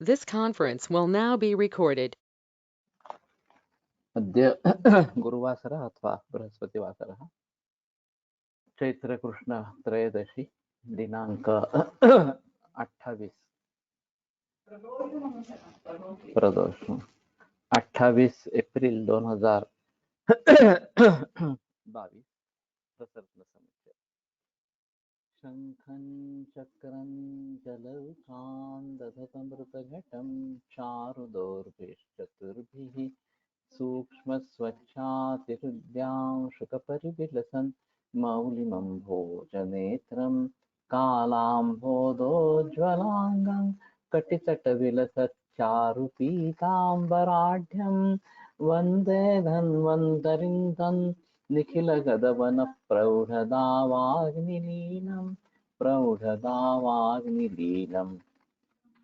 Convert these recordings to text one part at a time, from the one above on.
This conference will now be recorded. अद्य गुरुवासरः अथवा बृहस्पतिवासरः चैत्रकृष्ण त्रयोदशी दिनांक 28 प्रदोष 28 एप्रिल 2022 प्रसन्न समित्य शंखं चक्रं जलौकां दधतमृतघटं चारुदौर्भिश्चतुर्भिः सूक्ष्मस्वच्छातिहृद्यां शुकपरिविलसन् मौलिमं भोजनेत्रं कालाम्भोदोज्ज्वलाङ्गं कटितटविलसच्चारुपीताम्बराढ्यं वन्दे धन्वन्तरिं तं निखिलगदवनप्रौढदावाग्निलीनं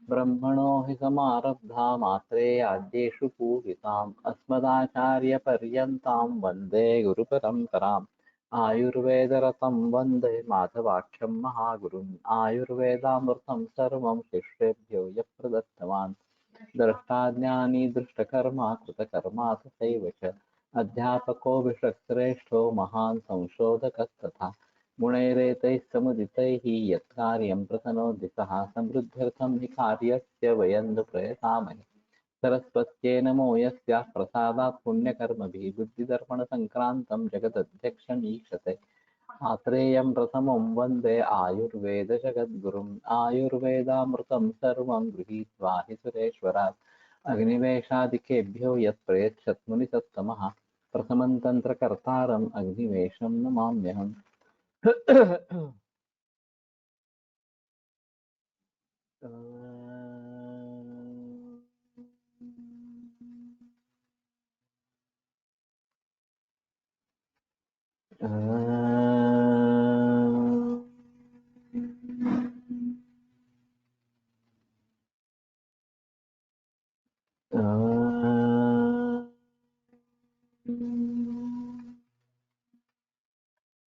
ब्रह्मणो हि समारब्धा मात्रे आद्येषु पूजिताम् अस्मदाचार्यपर्यन्तां वन्दे गुरुपरम्पराम् आयुर्वेदरतं वन्दे माधवाख्यं महागुरुम् आयुर्वेदामृतं सर्वं शिष्येभ्यो यः प्रदत्तवान् द्रष्टाज्ञानी दृष्टकर्मा कृतकर्मा तथैव च अध्यापको विश्वश्रेष्ठो महान् संशोधकस्तथा गुणैरेतैः समुदितैः यत्कार्यं प्रतनोति सः समृद्ध्यर्थं हि कार्यस्य वयं नु प्रयतामहे सरस्वत्यै नमो यस्याः प्रसादात् पुण्यकर्मभिः बुद्धिदर्पणसङ्क्रान्तं जगदध्यक्षमीक्षते आत्रेयं प्रथमं वन्दे आयुर्वेदजगद्गुरुम् आयुर्वेदामृतं सर्वं गृहीत्वा हि सुरेश्वरात् अग्निवेशादिकेभ्यो यत् प्रयच्छत् मुनिसत्तमः प्रथमं तन्त्रकर्तारम् अग्निवेशं नमाम्यहम्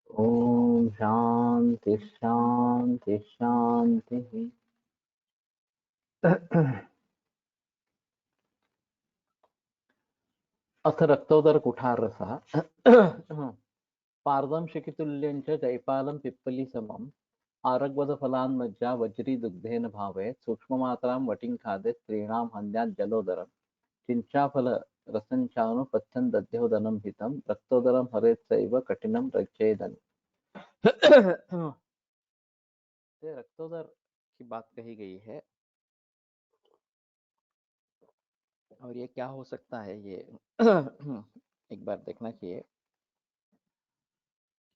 ओम शांति शांति शांति। अथ रक्तोदर कुठारसः पार्दं शिखितुल्यं च जैपालं पिप्पली समम् आरग्वदफलान् मज्जा वज्री दुग्धेन भावयेत् सूक्ष्ममात्रां वटिं खादेत् स्त्रीणां हन्यात् जलोदरम् चिंचाफल रसञ्चानुपथ्यं दध्योदनं हितं रक्तोदरं हरेत् सैव कठिनं रज्जेदन्। ये रक्तोदर की बात कही गई है और ये क्या हो सकता है ये एक बार देखना चाहिए।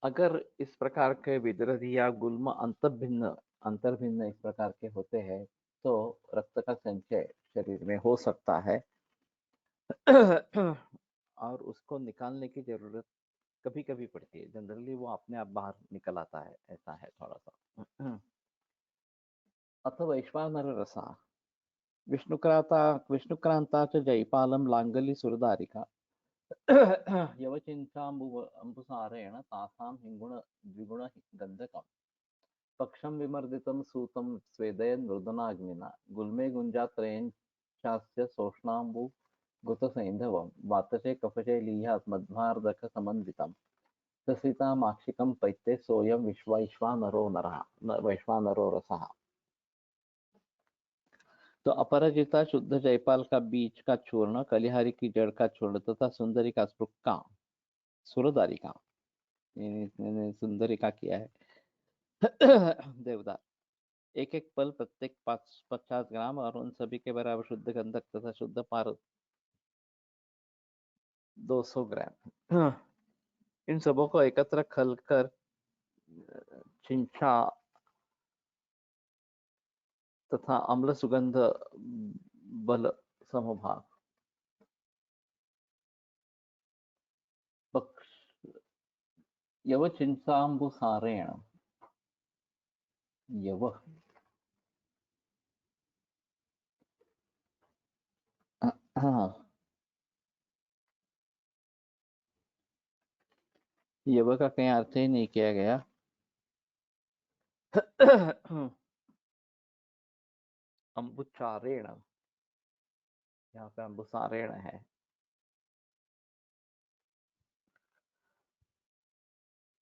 अगर इस प्रकार के विद्रधि या गुल्म अंतर्भिन्न इस प्रकार के होते हैं तो रक्त का संचय शरीर में हो सकता है और उसको निकालने की जरूरत कभी कभी पड़ती है। जनरली वो अपने आप बाहर निकल आता है, ऐसा है थोड़ा सा। अथ वैश्वानर रसा विष्णुक्रांता च जयपालं लांगली सुरदारिका यवचिंसाम्बुसारेण तासां हिंगुण द्विगुण गंधकम् पक्षं विमर्दितं सूतं स्वेदयन् मृदुनाग्निना गुल्मे गुञ्जात्रयं चास्य सोष्णाम्बुघृतसैन्धवं वातजे कफजे लीयात् मध्वार्धकसमन्वितं ससीतामाक्षिकं पैत्ये सोऽयं वैश्वानरो रसः। तो अपराजिता शुद्ध जयपाल का बीज का चूर्ण, कलिहारी की जड़ का चूर्ण तथा सुंदरी का स्पुक्का सुरदारी का सुंदरी का किया है देवदार एक एक पल प्रत्येक 50 ग्राम और उन सभी के बराबर शुद्ध गंधक तथा शुद्ध पारद 200 ग्राम। इन सबों को एकत्र खलकर छिंछा तथा अम्ल सुगंध बल समभाग पक्ष यव चिंसाम्बुसारेण यव यव का कहीं अर्थ ही नहीं किया गया। अम्बुचारेण यहाँ पे अम्बुसारेण है।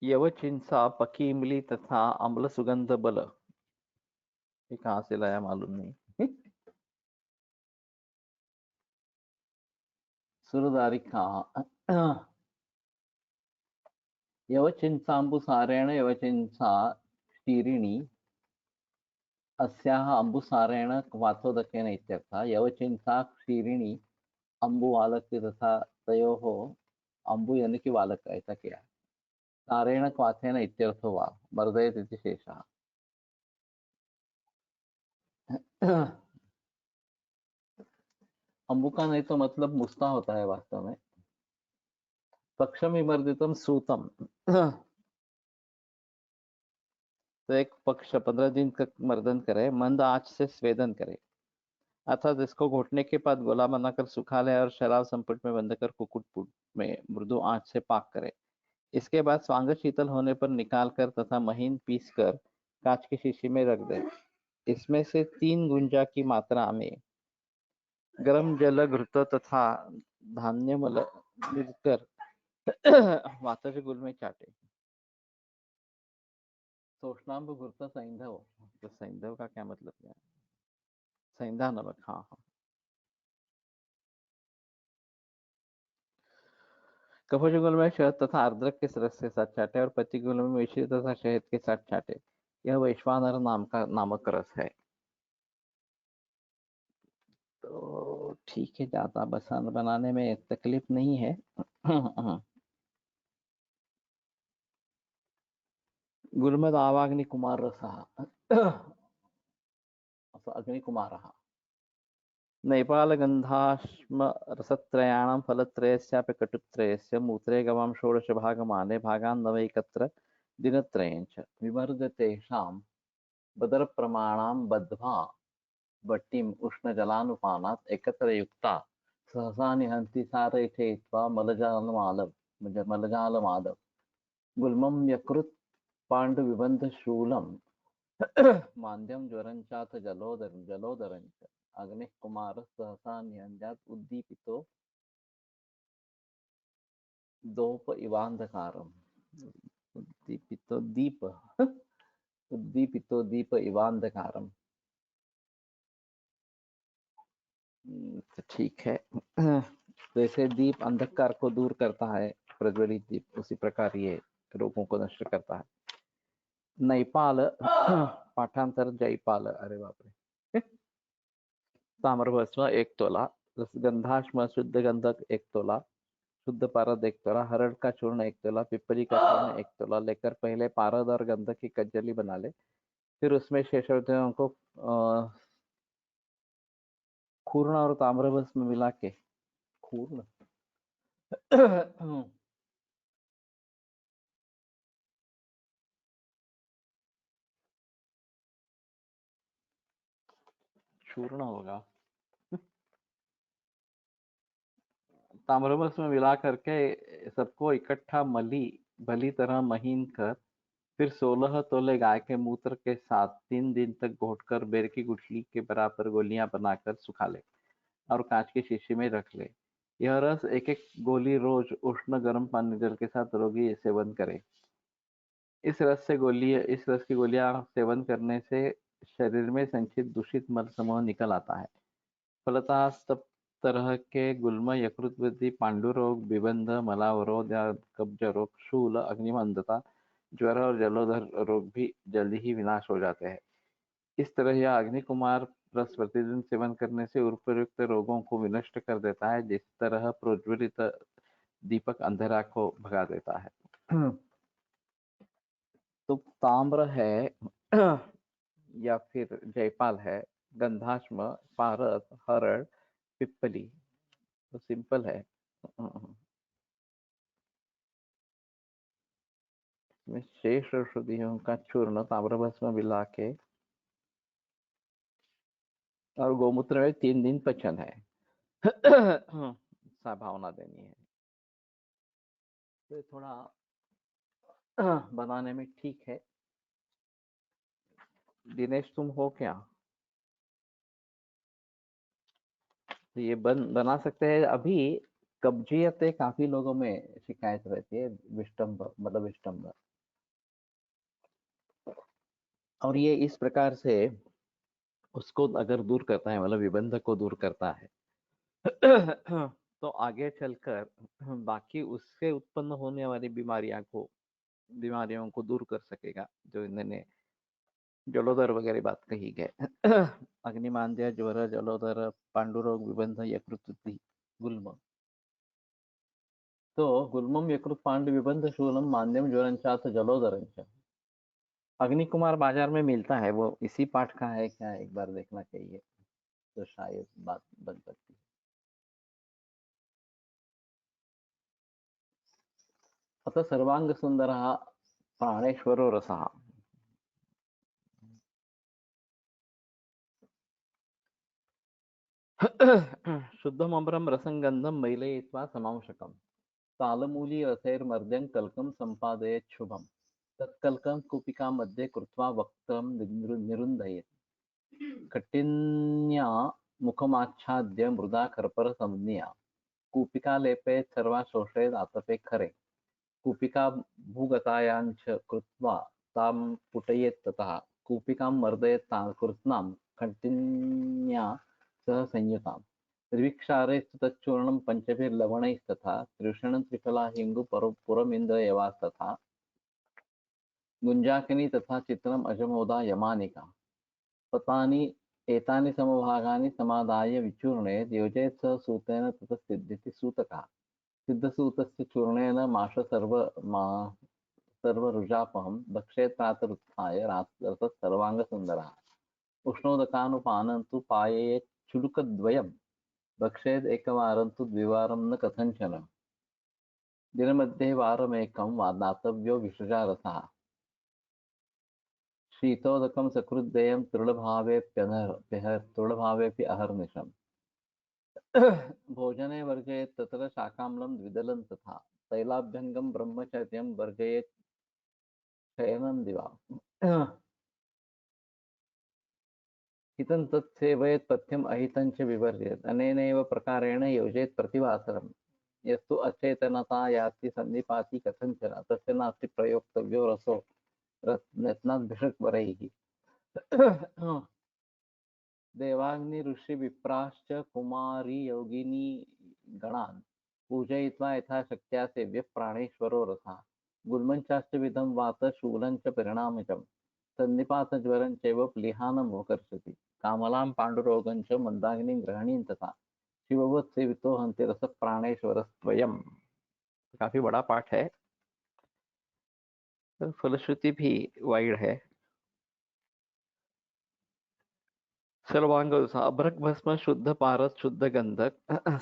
यवचिंसा पकी इमली तथा अम्ल सुगंध बल, ये कहाँ से लाया मालूम नहीं। सुरदारिका यवचिंसाम्बुसारेण यवचिंसा क्षीरिणी अस्याः अम्बुसारेण वातोदकेन इत्यर्थः। यवचिंसा क्षीरिणी अम्बुवालक तथा तयोः अम्बु यानी कि वालक ऐसा किया। सारेण क्वाथेन इत्यर्थो वा वर्धयति इति शेषः। अम्बु का नहीं तो मतलब मुस्ता होता है वास्तव में। पक्षम विमर्दितम सूतम, तो एक पक्ष 15 दिन तक मर्दन करे, मंद आंच से स्वेदन करे, अर्थात इसको घोटने के बाद गोला बनाकर सुखा ले और शराब संपुट में बंद कर कुकुट में मृदु आंच से पाक करे। इसके बाद स्वांग शीतल होने पर निकाल कर तथा महीन पीस कर कांच की शीशी में रख दे। इसमें से 3 गुंजा की मात्रा में गरम जल घृत तथा धान्य मल मिलकर वाताचे गुल में चाटे। सोषणाम्ब घृत सैंधव, तो सैंधव का क्या मतलब है? सैंधा नमक, हाँ हाँ। कफज गुल में शहद तथा अदरक के रस के साथ चाटे और पत्ती गुल में मिश्री तथा शहद के साथ चाटे। यह वैश्वानर नामक रस है। तो ठीक है, ज्यादा बसान बनाने में तकलीफ नहीं है। गुलमद आवाग्निकुमार रसः अग्निकुमारः नैपालगन्धाश्म रसत्रयाणां फलत्रयस्यापि कटुत्रयस्य मूत्रे गवां 16 भागमाने भागान् नवैकत्र दिनत्रयेन च विमर्दतेषां बदरप्रमाणां बद्ध्वा भट्टिम् उष्णजलानुपानात् एकत्र युक्ता सहसा निहन्ति सारयित्वा मलजालमादव गुल्मं यकृत् पाण्डुविबन्धशूलं मान्द्यं ज्वरञ्चाथ जलोदरञ्च अग्निः कुमारः सहसा निहन्यात् उद्दीपितो दोप इवान्धकारम्। उद्दीपितो दीप इवान्धकारम्। तो ठीक है। जैसे दीप अंधकार को दूर करता है, प्रज्वलित दीप, उसी प्रकार ये रोगों को नष्ट करता है। नैपाल पाठांतर जयपाल, अरे बाप रे। ताम्रभस्म 1 तोला, रसगंधाश्म शुद्ध गंधक 1 तोला, शुद्ध पारद 1 तोला, हरड़ का चूर्ण 1 तोला, पिपली का चूर्ण 1 तोला लेकर पहले पारद और गंधक की कज्जली बना ले। फिर उसमें शेषावधियों को खूर्ण और ताम्रभस्म मिला के खूर्ण चूर्ण होगा। ताम्रभस्म में मिला करके सबको इकट्ठा भली तरह महीन कर फिर 16 तोले गाय के मूत्र के साथ 3 दिन तक घोटकर बेर की गुठली के बराबर गोलियां बनाकर सुखा ले और कांच की शीशी में रख ले। यह रस एक एक गोली रोज उष्ण गर्म पानी जल के साथ रोगी सेवन करे। इस रस की गोलियां सेवन करने से शरीर में संचित दूषित मल समूह निकल आता है। फलतः सब तरह के गुल्म, यकृत वृद्धि, पांडु रोग, विबंध, मलावरोध या कब्ज रोग, शूल, अग्निमंदता, ज्वर और जलोदर रोग भी जल्दी ही विनाश हो जाते हैं। इस तरह यह अग्निकुमार रस प्रतिदिन सेवन करने से उपर्युक्त रोगों को विनष्ट कर देता है, जिस तरह प्रज्वलित दीपक अंधेरा को भगा देता है। तो ताम्र है या फिर जयपाल है, गंधाश्म, पारद, हरड़, पिप्पली, तो सिंपल है। इसमें शेष औषधियों का चूर्ण ताम्रभस्म मिला के और गोमूत्र में 3 दिन पचन है। भावना देनी है। तो थोड़ा बनाने में ठीक है। दिनेश तुम हो क्या? तो ये बना सकते हैं। अभी कब्जियत काफी लोगों में शिकायत रहती है, विष्टम्भ मतलब विष्टम्भ, और ये इस प्रकार से उसको अगर दूर करता है, मतलब विबंध को दूर करता है तो आगे चलकर बाकी उससे उत्पन्न होने वाली बीमारियों को दूर कर सकेगा। जो इन्होंने जलोदर वगैरह बात कही गए अग्निमांद्य, ज्वर, जलोदर, पांडुरोग, विबंध, यकृत, गुल्म। तो गुल्मम, यकृत, पांडु, विबंध, शूलम, मांद्यम, ज्वरंचात, जलोदरंच। अग्नि कुमार बाजार में मिलता है, वो इसी पाठ का है क्या, एक बार देखना चाहिए, तो शायद बात बन सकती है। अतः सर्वांग सुंदर प्राणेश्वरो रसः। शुद्धम अम्रम रसंगंधम मैलयित्वा समांशकम, तालमूली रसैर्मर्द्यं कल्कं संपादयेत् शुभम, तत्कल्कं कूपिका मध्ये कृत्वा वक्त्रं निरुन्धयेत्, कठिन्या मुखमाच्छाद्य मृदा कर्पर संज्ञा, कूपिका लेपयेत् सर्वा शोषयेत् आतपे खरे, कूपिका भूगतायाञ्च कृत्वा तां पुटयेत्, ततः कूपिकां मर्दयेत् तां कृत्स्नां कठिन्या सह संयुताम्, त्रिविक्षारैस्तु तच्चूर्णं पञ्चभिर्लवणैस्तथा, त्रिषणं त्रिफला हिङ्गु पुरमिन्द्रयवास्तथा, गुञ्जाकिनी तथा चित्रम् अजमोदा यमानिका, पतानि एतानि समभागानि समादाय विचूर्णे योजयेत् स सूतेन, ततः सिद्ध्यति सूतकः, सिद्धसूतस्य चूर्णेन माश सर्वरुजापहं, भक्षेत् प्रातरुत्थाय रसः सर्वाङ्गसुन्दरः, उष्णोदकानुपानं तु पाययेत् चुलुकद्वयं, भक्षेत् एकवारं तु द्विवारं न कथञ्चन, दिनमध्ये वारमेकं वा दातव्यो विसृजारसः, शीतोदकं सकृद्देयं तृणभावेऽपि अहर्निशम्, भोजने वर्जयेत् तत्र शाकाम्लं द्विदलं, तथा तैलाभ्यङ्गं ब्रह्मचर्यं वर्जयेत् शयनं दिवा, हितं तत् सेवयेत् पथ्यम् अहितं च विवर्जयेत्, अनेनैव प्रकारेण योजयेत् प्रतिवासरम्, यस्तु अचेतनता याति सन्निपाति कथञ्चन, तस्य नास्ति प्रयोक्तव्यो रसो रत्नाद्भिषक्वरैः। देवाग्नि ऋषि विप्राश्च कुमारी योगिनी गणान् पूजयित्वा यथाशक्त्या सेव्यः प्राणेश्वरो रसः, गुल्मञ्चाश्च विधं वात शूलञ्च परिणामजं, सन्निपातज्वरं चैव प्लीहानमोकर्षति, कामलां पाण्डुरोगं च मंदाग्निं ग्रहणीं, तथा शिववत् सेवितो हन्ति रस प्राणेश्वरस्त्वयम्। काफी बड़ा पाठ है, तो फलश्रुति भी वाइड है। सर्वांग अभ्रक भस्म, शुद्ध पारस, शुद्ध गंधक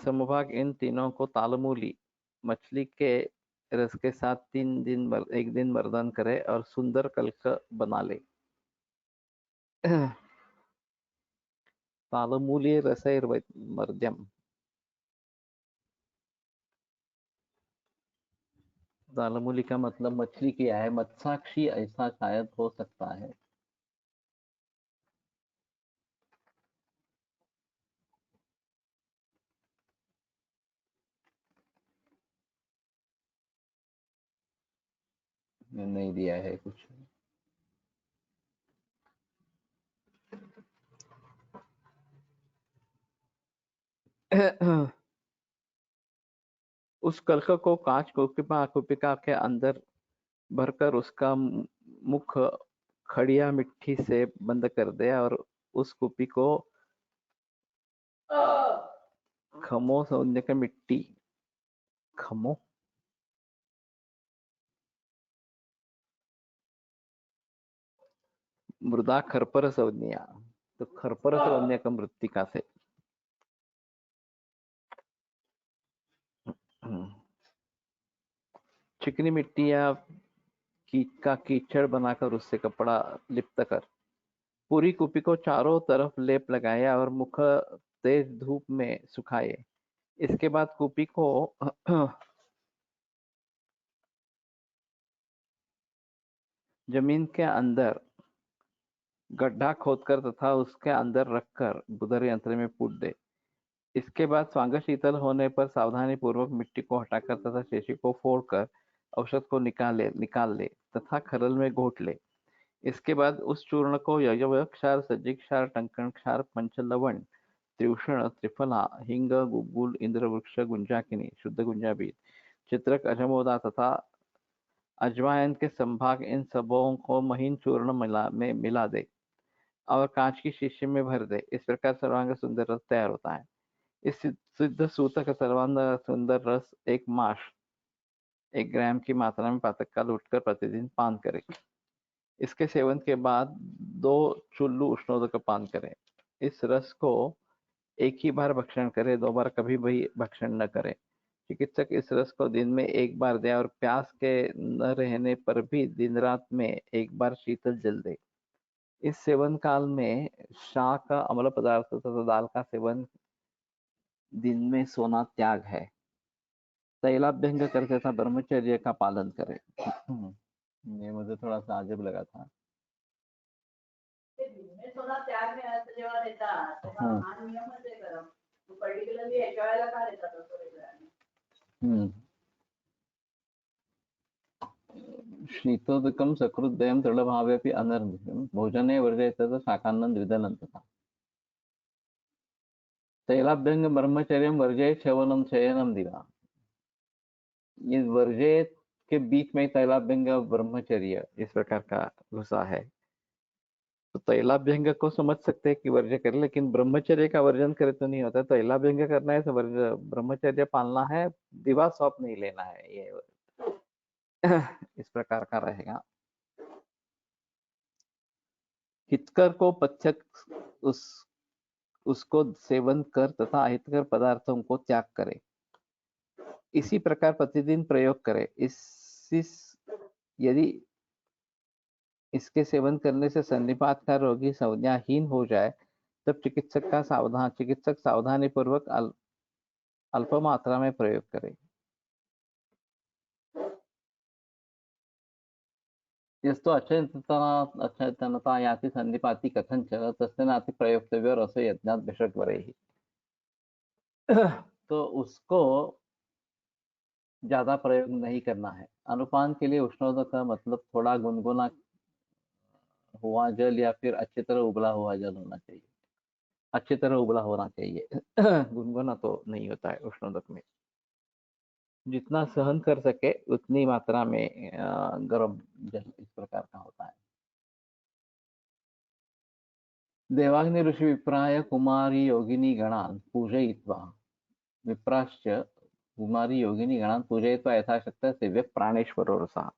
समभाग, इन तीनों को तालमूली मछली के रस के साथ एक दिन मर्दन करे और सुंदर कल्क बना ले। तालमूली रसैर्मर्द्यम, तालमूली का मतलब मछली किया है, मत्स्याक्षी ऐसा शायद हो सकता है। नहीं दिया है कुछ। उस कल्क को कांच कुपिका के अंदर भरकर उसका मुख खड़िया मिट्टी से बंद कर दे और उस कुपी को खमो सौंदर्य का मिट्टी, खमो मृदा खरपर संज्ञा, तो खरपर संज्ञा का मृत्तिका से चिकनी मिट्टी या कीचड़ बनाकर उससे कपड़ा लिप्त कर पूरी कुपी को चारों तरफ लेप लगाया और मुख तेज धूप में सुखाए। इसके बाद कुपी को जमीन के अंदर गड्ढा खोदकर तथा उसके अंदर रखकर बुधर यंत्र में पूट दे। इसके बाद स्वांग शीतल होने पर सावधानी पूर्वक मिट्टी को हटाकर तथा शेषी को फोड़कर औषध को निकाल ले तथा खरल में घोट ले। इसके बाद उस चूर्ण को यव क्षार, सज्जिक क्षार, टंकण क्षार, पंचलवण, त्रिवषण, त्रिफला, हिंग, गुग्गुल, इंद्रवृक्ष, गुंजाकिनी, शुद्ध गुंजा बीज, चित्रक, अजमोदा तथा अजवायन के संभाग, इन सबों को महीन चूर्ण मिला दे और कांच की शीशी में भर दे। इस प्रकार सर्वांग सुंदर रस तैयार होता है। इस सिद्ध सूतक सर्वांग सुंदर रस 1 ग्राम की मात्रा में पातक का लूटकर प्रतिदिन पान करें। इसके सेवन के बाद 2 चुल्लू उष्णोदक का पान करें। इस रस को एक ही बार भक्षण करे, 2 बार कभी भी भक्षण न करे। चिकित्सक इस रस को दिन में 1 बार दे और प्यास के न रहने पर भी दिन रात में 1 बार शीतल जल दे। इस सेवन काल में शाक, अम्ल पदार्थ तथा दाल का सेवन, दिन में सोना त्याग है। तैलाभ्यंग करते था ब्रह्मचर्य का पालन करे। ये मुझे थोड़ा सा अजब लगा था। सोना त्याग में अर्थ जेव्हा देतात तेव्हा हा नियमच आहे खरं. पर्टिक्युलरली याच्या वेळेला का देतात असं वेगळं? शीतोदकम सकृदयम दृढ़भावेपि अनर्घ्यम भोजने वर्जयत शाकान्नं द्विदलं तथा। तैलाभ्यंग ब्रह्मचर्यम वर्जय च्यवनम शयनम दिवा। ये वर्जय के बीच में तैलाभ्यंग और ब्रह्मचर्य इस प्रकार का घुसा है। तो तैलाभ्यंग को समझ सकते हैं कि वर्जय करे, लेकिन ब्रह्मचर्य का वर्जन करे तो नहीं होता। तैलाभ्यंग करना है तो ब्रह्मचर्य पालना है, दिवा सौंप नहीं लेना है। ये इस प्रकार का रहेगा। हितकर को पथ्यक उसको सेवन कर तथा अहितकर पदार्थों को त्याग करे। इसी प्रकार प्रतिदिन प्रयोग करे। यदि इसके सेवन करने से सन्निपात का रोगी संज्ञाहीन हो जाए तब चिकित्सक सावधानी पूर्वक अल्प मात्रा में प्रयोग करे। यस्तो अचेतनता याति सन्निपाति कथंच तस्य नाति प्रयोक्तव्यो रसो यज्ञात भिषग्वरैः। तो उसको ज्यादा प्रयोग नहीं करना है। अनुपान के लिए उष्णोदक का मतलब थोड़ा गुनगुना हुआ जल या फिर अच्छी तरह उबला हुआ जल होना चाहिए। अच्छी तरह उबला होना चाहिए। गुनगुना तो नहीं होता है उष्णोदक में। जितना सहन कर सके उतनी मात्रा में गर्म जल इस प्रकार का होता है। देवाग्नि ऋषि विप्राय कुमारी योगिनी गणान् पूजयित्वा विप्राश्च कुमारी योगिनी गणान् पूजयित्वा यथाशक्ति सेव्य प्राणेश्वरो रसः।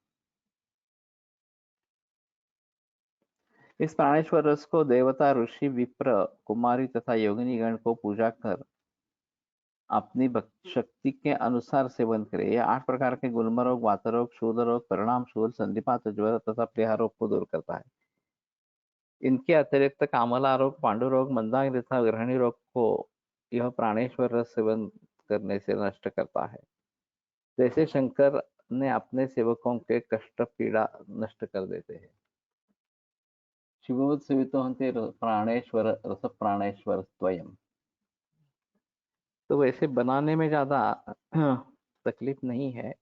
इस प्राणेश्वर रस को देवता, ऋषि, विप्र, कुमारी तथा योगिनी गण को पूजा कर अपनी शक्ति के अनुसार सेवन करे। यह 8 प्रकार के गुल्म रोग, वात रोग, शूल रोग, परिणाम शूल, संधिपात, ज्वर तथा प्लेहा रोग को दूर करता है। इनके अतिरिक्त कामला रोग, पांडु रोग, मंदाग्नि तथा ग्रहणी रोग को यह प्राणेश्वर रस सेवन करने से नष्ट करता है। जैसे शंकर ने अपने सेवकों के कष्ट पीड़ा नष्ट कर देते हैं। शिववत् सेवितो हन्ते प्राणेश्वर रस प्राणेश्वर स्वयं। तो वैसे बनाने में ज्यादा तकलीफ नहीं है।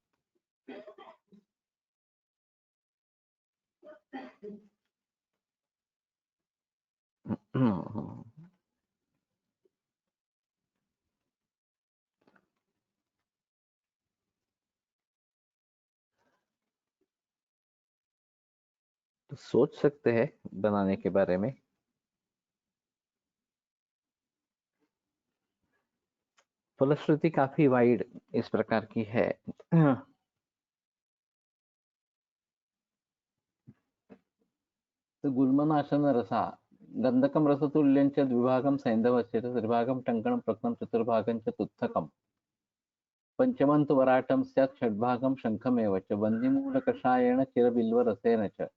तो सोच सकते हैं बनाने के बारे में। फलश्रुति काफी वाइड इस प्रकार की है। तो गुल्मनाशन रसा गंधकम रसतुल्यंच द्विभागम सैंधवस्य त्रिभागम टंकणम प्रकटम चतुर्भागं च तुत्थकम पंचमं तु वराटं स्यात् षड्भागं शंखमेव च वह्निमूलकषायेण चिरबिल्वरसेन च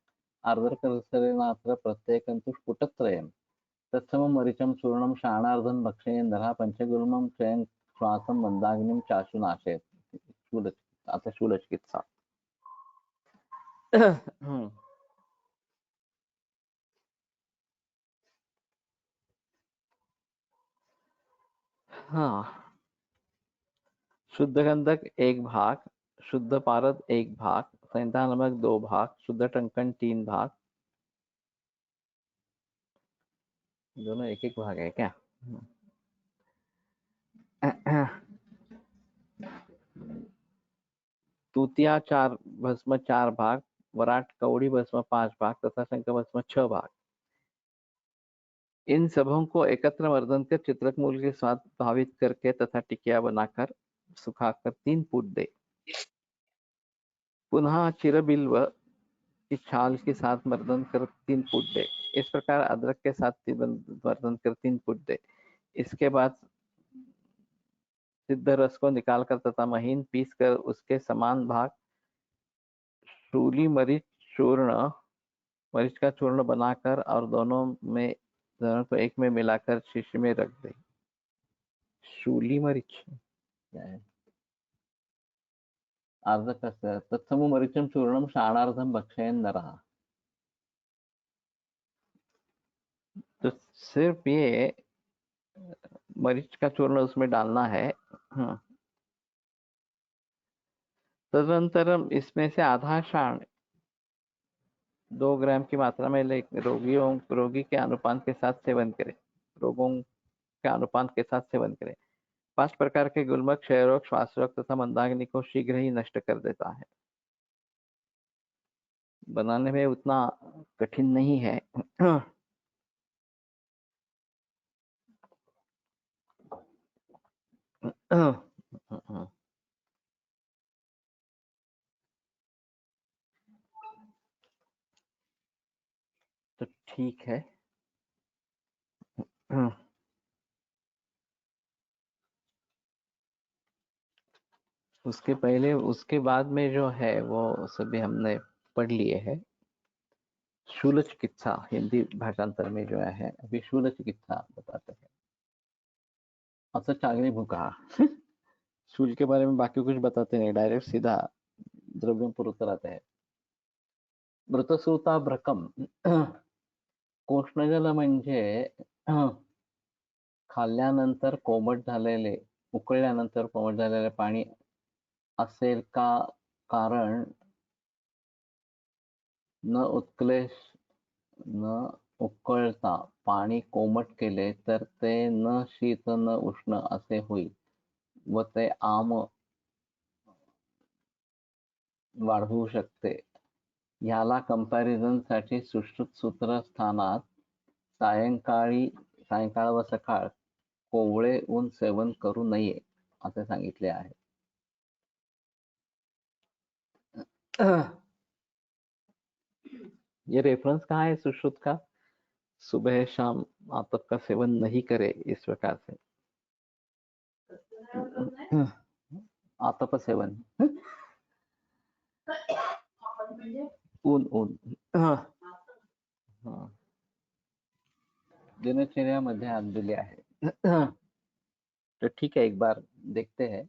आर्द्रकरसरेणात्र प्रत्येकं तु स्फुटत्रयम् तत्समं मरीचं चूर्णं शाणार्धं भक्षयेन्दरः पंचगुल्मं चयन् श्वासं मंदाग्निं चाशु नाशयत्। आता शूलचिकित्सा। हाँ, शुद्ध गंधक 1 भाग, शुद्ध पारद 1 भाग, संहिता नमक 2 भाग, शुद्ध टंकन 3 भाग। दोनों एक एक भाग है क्या? तूतिया 4 भस्म 4 भाग, वराट कौड़ी भस्म 5 भाग तथा शंख भस्म 6 भाग। इन सबों को एकत्र मर्दन कर चित्रक मूल के साथ भावित करके तथा टिकिया बनाकर सुखाकर 3 फूट दे। पुनः चिरबिल्व की छाल के साथ मर्दन कर 3 फूट दे। इस प्रकार अदरक के साथ मर्दन कर 3 फूट दे। इसके बाद सिद्ध रस को निकालकर तथा महीन पीस कर उसके समान भाग शूली मरीच का चूर्ण बनाकर और दोनों को एक में मिलाकर शीशी में रख दे। शूली मरीच क्या है? अर्धकस्य तत्समु मरीचम चूर्णम शाणार्धम भक्षयन् नरः। तो सिर्फ ये मरीच का चूर्ण उसमें डालना है। तदनंतर इसमें से आधा शाण 2 ग्राम की मात्रा में रोगी के अनुपात के साथ सेवन करें। रोगों के अनुपात के साथ सेवन करें। 5 प्रकार के गुल्मक क्षय रोग, श्वास रोग तथा मंदाग्नि को शीघ्र ही नष्ट कर देता है। बनाने में उतना कठिन नहीं है। तो ठीक है। उसके बाद में जो है वो सभी हमने पढ़ लिए है। शूल चिकित्सा हिंदी भाषांतर में जो है अभी शूल चिकित्सा बताते हैं। अच्छा चागनी भूखा शूल के बारे में बाकी कुछ बताते नहीं, डायरेक्ट सीधा द्रव्यम पर उतर आते हैं। मृतसूता भ्रकम कोष्णजल म्हणजे खाल्ल्यानंतर उकळल्यानंतर कोमट झालेले पाणी असेल का? कारण न उकळता पाणी कोमट केले तर ते न शीत न उष्ण असे होईल व ते आम वाढवू शकते। ह्याला कंपॅरिझन साठी सुश्रुत सूत्र स्थानात सायंकाळ व सकाळ कोवळे ऊन सेवन करू नये असे सांगितले आहे। ये रेफरेंस कहाँ है सुश्रुत का? सुबह शाम आतप का सेवन नहीं करे इस प्रकार से। आतप सेवन ऊन दिनचर्यामध्ये हात दिले आहे। तो ठीक है, एक बार देखते हैं।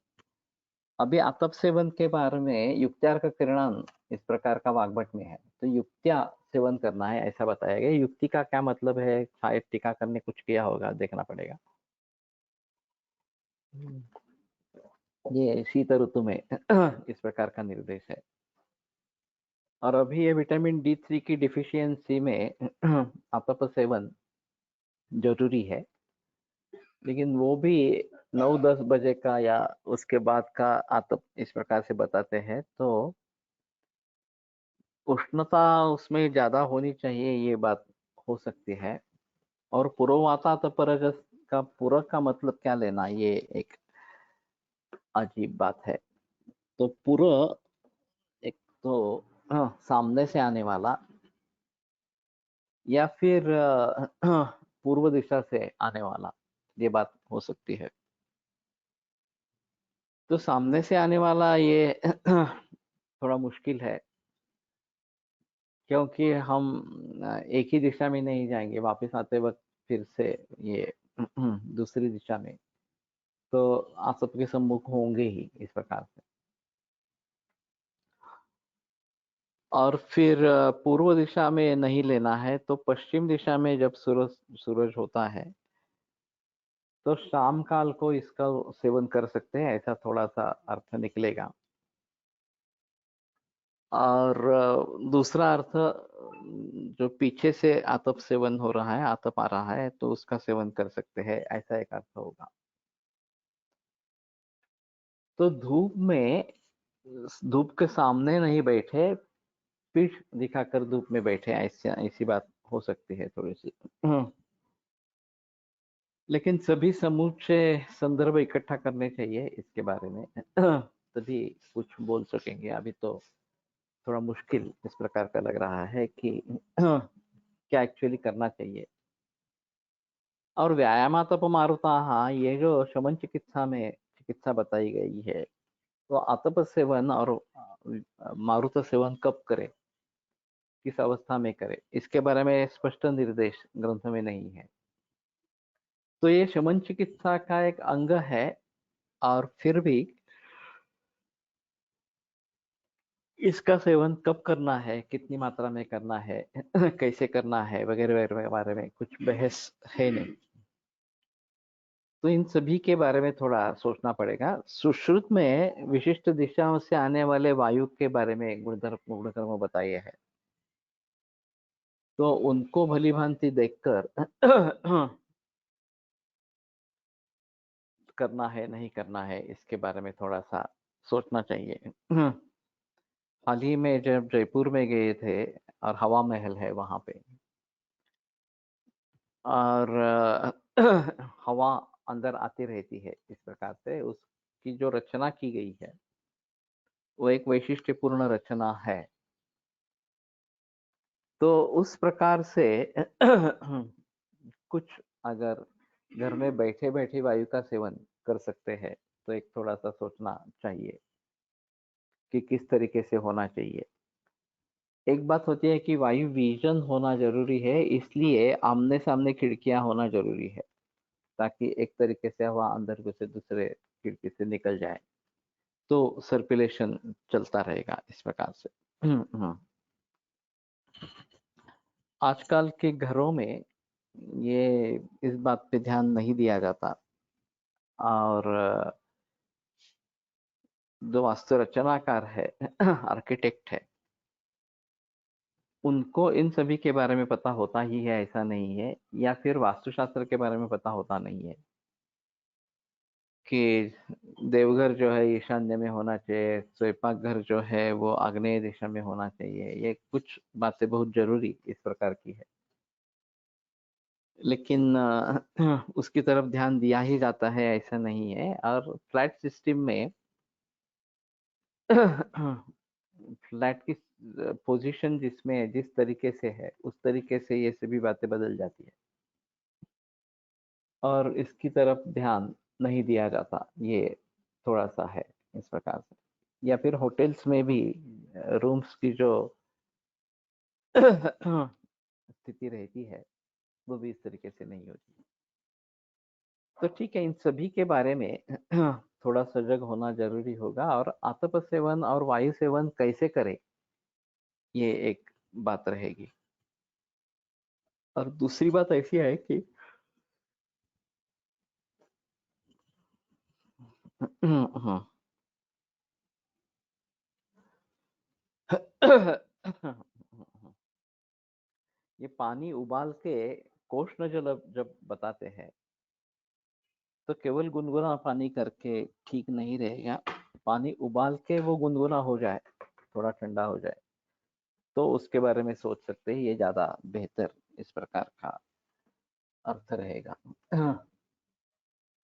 अभी आतप सेवन के बारे में युक्त्यार्क किरणान इस प्रकार का वाग्भट में है। तो युक्त्या सेवन करना है ऐसा बताया गया। युक्ति का क्या मतलब है? शायद टीकाकर ने कुछ किया होगा, देखना पड़ेगा। ये शीत ऋतु में इस प्रकार का निर्देश है। और अभी ये विटामिन D3 की डिफिशियंसी में आतप सेवन जरूरी है, लेकिन वो भी 9-10 बजे का या उसके बाद का आतप इस प्रकार से बताते हैं। तो उष्णता उसमें ज्यादा होनी चाहिए, ये बात हो सकती है। और पूर्ववातातपरजस का पूरक का मतलब क्या लेना, ये एक अजीब बात है। तो पूर्व एक तो सामने से आने वाला या फिर पूर्व दिशा से आने वाला, ये बात हो सकती है। तो सामने से आने वाला ये थोड़ा मुश्किल है, क्योंकि हम एक ही दिशा में नहीं जाएंगे, वापस आते वक्त फिर से ये दूसरी दिशा में, तो आप सबके सम्मुख होंगे ही इस प्रकार से। और फिर पूर्व दिशा में नहीं लेना है, तो पश्चिम दिशा में जब सूरज होता है तो शाम काल को इसका सेवन कर सकते हैं, ऐसा थोड़ा सा अर्थ निकलेगा। और दूसरा अर्थ जो पीछे से आतप सेवन हो रहा है, आतप आ रहा है, तो उसका सेवन कर सकते हैं, ऐसा एक अर्थ होगा। तो धूप के सामने नहीं बैठे, पीठ दिखाकर धूप में बैठे, ऐसी बात हो सकती है थोड़ी सी। लेकिन सभी समूचे संदर्भ इकट्ठा करने चाहिए इसके बारे में, तभी कुछ बोल सकेंगे। अभी तो थोड़ा मुश्किल इस प्रकार का लग रहा है कि क्या एक्चुअली करना चाहिए। और व्यायामातप मारुता, हाँ, ये जो शमन चिकित्सा में चिकित्सा बताई गई है, तो आतप सेवन और मारुत सेवन कब करे, किस अवस्था में करे, इसके बारे में स्पष्ट निर्देश ग्रंथ में नहीं है। तो ये शमन चिकित्सा का एक अंग है, और फिर भी इसका सेवन कब करना है, कितनी मात्रा में करना है, कैसे करना है, वगैरह वगैरह के बारे में कुछ बहस है नहीं। तो इन सभी के बारे में थोड़ा सोचना पड़ेगा। सुश्रुत में विशिष्ट दिशाओं से आने वाले वायु के बारे में गुणधर्म बताए हैं, तो उनको भली भांति देखकर करना है नहीं करना है, इसके बारे में थोड़ा सा सोचना चाहिए। हाल ही में जब जयपुर में गए थे, और हवा महल है वहां पे, और हवा अंदर आती रहती है, इस प्रकार से उसकी जो रचना की गई है वो एक वैशिष्ट्यपूर्ण रचना है। तो उस प्रकार से कुछ अगर घर में बैठे बैठे वायु का सेवन कर सकते हैं, तो एक थोड़ा सा सोचना चाहिए कि किस तरीके से होना चाहिए। एक बात होती है कि वायु विजन होना जरूरी है, इसलिए आमने सामने खिड़कियां होना जरूरी है, ताकि एक तरीके से हवा अंदर से दूसरे खिड़की से निकल जाए, तो सर्कुलेशन चलता रहेगा इस प्रकार से। आजकल के घरों में ये इस बात पे ध्यान नहीं दिया जाता, और जो वास्तु रचनाकार है, आर्किटेक्ट है, उनको इन सभी के बारे में पता होता ही है ऐसा नहीं है, या फिर वास्तुशास्त्र के बारे में पता होता नहीं है कि देवघर जो है ईशान्य में होना चाहिए, स्वयंपाक घर जो है वो आग्नेय दिशा में होना चाहिए। ये कुछ बातें बहुत जरूरी इस प्रकार की है, लेकिन उसकी तरफ ध्यान दिया ही जाता है ऐसा नहीं है। और फ्लैट सिस्टम में फ्लैट की पोजीशन जिसमें जिस तरीके से है, उस तरीके से ये सभी बातें बदल जाती है, और इसकी तरफ ध्यान नहीं दिया जाता, ये थोड़ा सा है इस प्रकार से। या फिर होटल्स में भी रूम्स की जो स्थिति रहती है, वो भी इस तरीके से नहीं होती। तो ठीक है, इन सभी के बारे में थोड़ा सजग होना जरूरी होगा। और आतप सेवन और वायु सेवन कैसे करें, ये एक बात रहेगी। और दूसरी बात ऐसी है कि ये पानी उबाल के कोष्ण जल जब बताते हैं, तो केवल गुनगुना पानी करके ठीक नहीं रहेगा। पानी उबाल के वो गुनगुना हो जाए, थोड़ा ठंडा हो जाए, तो उसके बारे में सोच सकते हैं, ये ज्यादा बेहतर इस प्रकार का अर्थ रहेगा।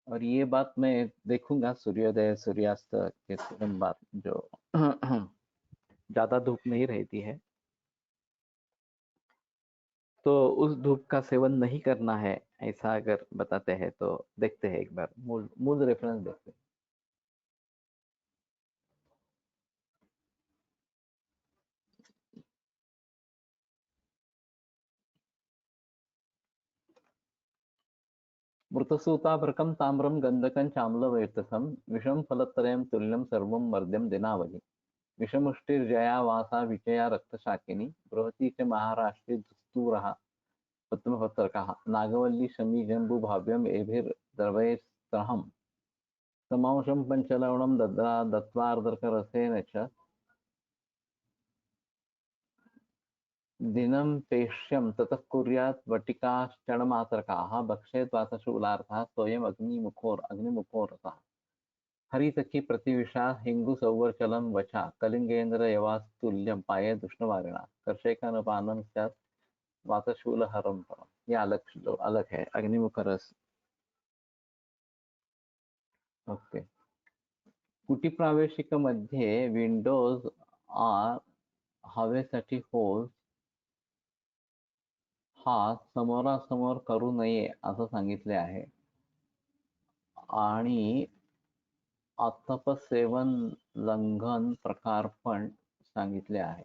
और ये बात मैं देखूंगा सूर्योदय सूर्यास्त के तुरंत बाद, जो ज्यादा धूप नहीं रहती है, तो उस धूप का सेवन नहीं करना है, ऐसा अगर बताते हैं तो देखते हैं, एक बार मूल मूल रेफरेंस देखते हैं। मृतसूताभृकं ताम्रं गन्धकं चाम्लवेतसं विषं फलत्रयं तुल्यं सर्वं मर्द्यं दिनावलि विषमुष्टिर्जया वासा विजया रक्तशाकिनी बृहती च महाराष्ट्रे दुस्तूरः पद्मपत्रकः नागवल्ली शमी जम्बुभाव्यम् द्रवैस्त्रहं समांशं पञ्चलवणं दत्त्वार्धकरसेन च दिनं पेष्यं ततः कुर्यात् वटिकाश्चणमात्रकाः भक्षेत् वातशूलार्थः सोऽयम् अग्निमुखो रसः हरितकी प्रतिविशा हिंगु सौवर्चलं वचा कलिंगेन्द्र यवास्तुल्यं पाये दुष्णवारिणा कर्षेकानुपानं स्यात् वातशूलहरं परम। ये अलग है अग्निमुख रस। ओके। कुटी प्रावेशिक मध्ये विंडोज आर हवेसाठी होल्स हा समोरासमोर करू नये असं सांगितले आहे आणि आतपसेवन लंघन प्रकार पण सांगितले आहे।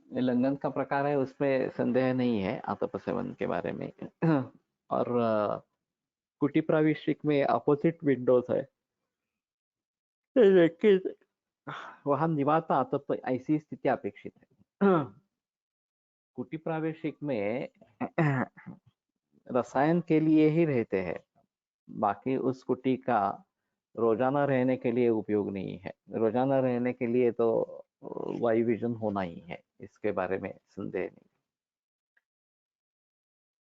ये लंघन का प्रकार है, उसमें संदेह नहीं है आतपसेवन के बारे में। और कुटी प्राविशिक में अपोजिट विंडोज है, लेकिन वहां निवाता आतप ऐसी स्थिति अपेक्षित है। कुटी प्रावेशिक में रसायन के लिए ही रहते हैं, बाकी उस कुटी का रोजाना रहने के लिए उपयोग नहीं है। रोजाना रहने के लिए तो वायु विजन होना ही है, इसके बारे में संदेह नहीं।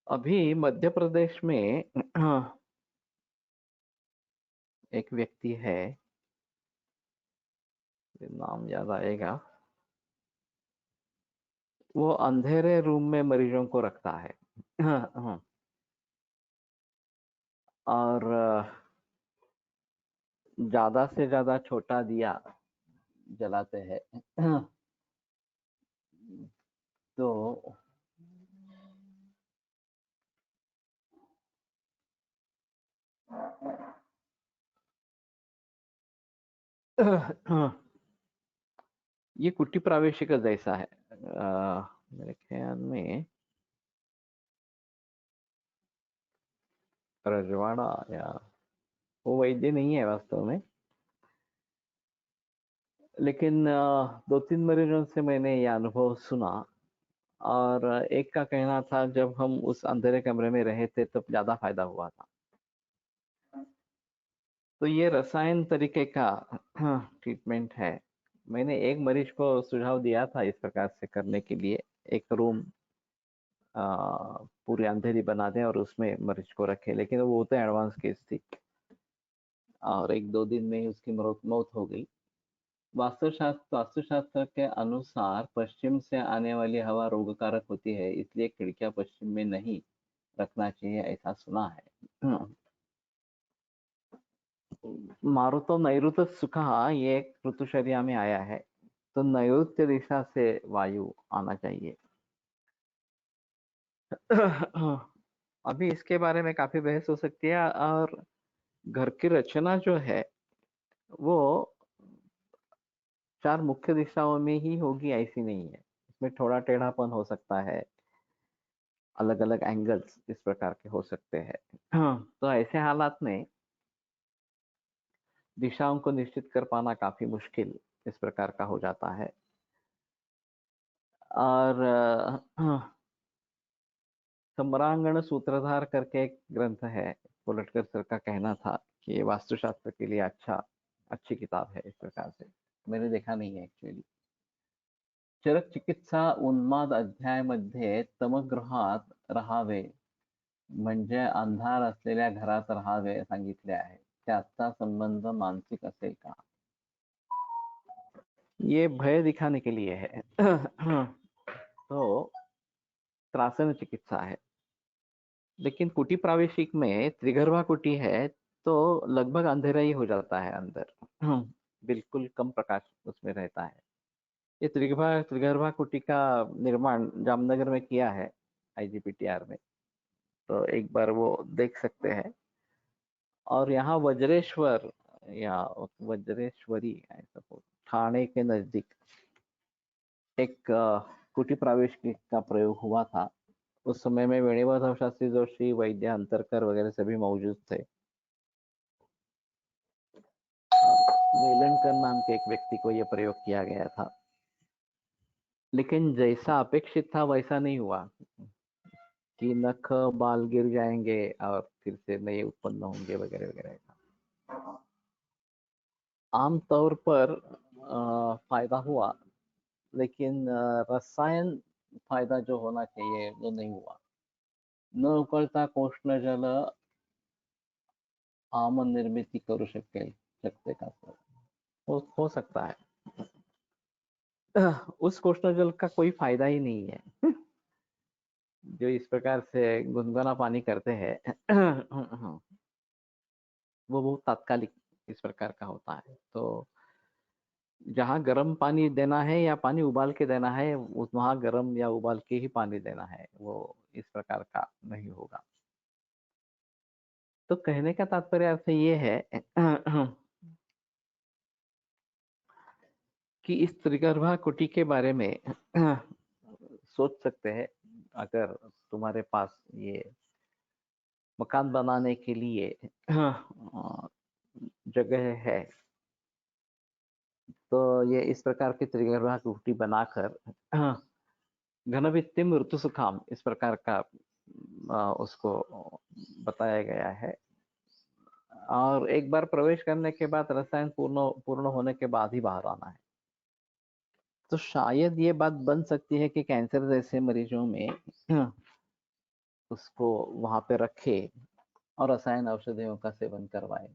अभी मध्य प्रदेश में एक व्यक्ति है, नाम याद आएगा, वो अंधेरे रूम में मरीजों को रखता है और ज्यादा से ज्यादा छोटा दिया जलाते हैं। तो ये कुटी प्रावेशिक जैसा है मेरे ख्याल में। रजवाड़ा या वो वैद्य नहीं है वास्तव में, लेकिन 2-3 मरीजों से मैंने यह अनुभव सुना और एक का कहना था जब हम उस अंधेरे कमरे में रहे थे तब ज्यादा फायदा हुआ था। तो ये रसायन तरीके का ट्रीटमेंट है। मैंने एक मरीज को सुझाव दिया था इस प्रकार से करने के लिए, एक रूम पूरी अंधेरी बना दें और उसमें मरीज को रखें, लेकिन वो तो एडवांस केस थी और 1-2 दिन में ही उसकी मौत हो गई। वास्तुशास्त्र के अनुसार पश्चिम से आने वाली हवा रोगकारक होती है, इसलिए खिड़कियां पश्चिम में नहीं रखना चाहिए, ऐसा सुना है। मारुतो नैऋत सुखा, ये एक ऋतुचर्या में आया है, तो नैऋत्य दिशा से वायु आना चाहिए। अभी इसके बारे में काफी बहस हो सकती है और घर की रचना जो है वो 4 मुख्य दिशाओं में ही होगी ऐसी नहीं है, इसमें थोड़ा टेढ़ापन हो सकता है, अलग अलग एंगल्स इस प्रकार के हो सकते हैं। तो ऐसे हालात में दिशाओं को निश्चित कर पाना काफी मुश्किल इस प्रकार का हो जाता है। और सम्रांगण सूत्रधार करके एक ग्रंथ है, कोलटकर सर का कहना था कि वास्तुशास्त्र के लिए अच्छी किताब है इस प्रकार से। मैंने देखा नहीं है एक्चुअली। चरक चिकित्सा उन्माद अध्याय मध्ये तमगृहात राहावे म्हणजे अंधार असलेल्या घरात राहावे सांगितले आहे, त्याचा संबंध मानसिक असेल का? ये भय दिखाने के लिए है। तो त्रासन चिकित्सा है, लेकिन कुटी प्रावेशिक में त्रिगर्भा कुटी है तो लगभग अंधेरा ही हो जाता है अंदर। बिल्कुल कम प्रकाश उसमें रहता है। ये त्रिगर्भा कुटी का निर्माण जामनगर में किया है IGPTR में, तो एक बार वो देख सकते हैं। और यहाँ वज्रेश्वर या वज्रेश्वरी ऐसा ठाणे के नजदीक एक कुटी प्रवेश का प्रयोग हुआ था। उस समय में वेणुमाधव शास्त्री जोशी, वैद्य अंतरकर वगैरह सभी मौजूद थे। वेलनकर नाम के एक व्यक्ति को यह प्रयोग किया गया था, लेकिन जैसा अपेक्षित था वैसा नहीं हुआ, कि नख बाल गिर जाएंगे और फिर से नए उत्पन्न होंगे वगैरह वगैरह। आमतौर पर फायदा हुआ, लेकिन रसायन फायदा जो होना चाहिए वो नहीं हुआ। न उकळता कोष्ण जल आम निर्मिती करू शकते का सर? हो सकता है। उस कोष्ण जल का कोई फायदा ही नहीं है जो इस प्रकार से गुनगुना पानी करते हैं वो बहुत तात्कालिक इस प्रकार का होता है। तो जहाँ गर्म पानी देना है या पानी उबाल के देना है, वहाँ गर्म या उबाल के ही पानी देना है, वो इस प्रकार का नहीं होगा। तो कहने का तात्पर्य अर्थ ये है कि इस त्रिगर्भा कुटी के बारे में सोच सकते हैं। अगर तुम्हारे पास ये मकान बनाने के लिए जगह है, तो ये इस प्रकार की त्रिगर्भा कुटी बनाकर घनवित्तिम ऋतुसुखाम इस प्रकार का उसको बताया गया है। और एक बार प्रवेश करने के बाद रसायन पूर्ण होने के बाद ही बाहर आना है। तो शायद ये बात बन सकती है कि कैंसर जैसे मरीजों में उसको वहां पे रखे और रसायन औषधियों का सेवन करवाए।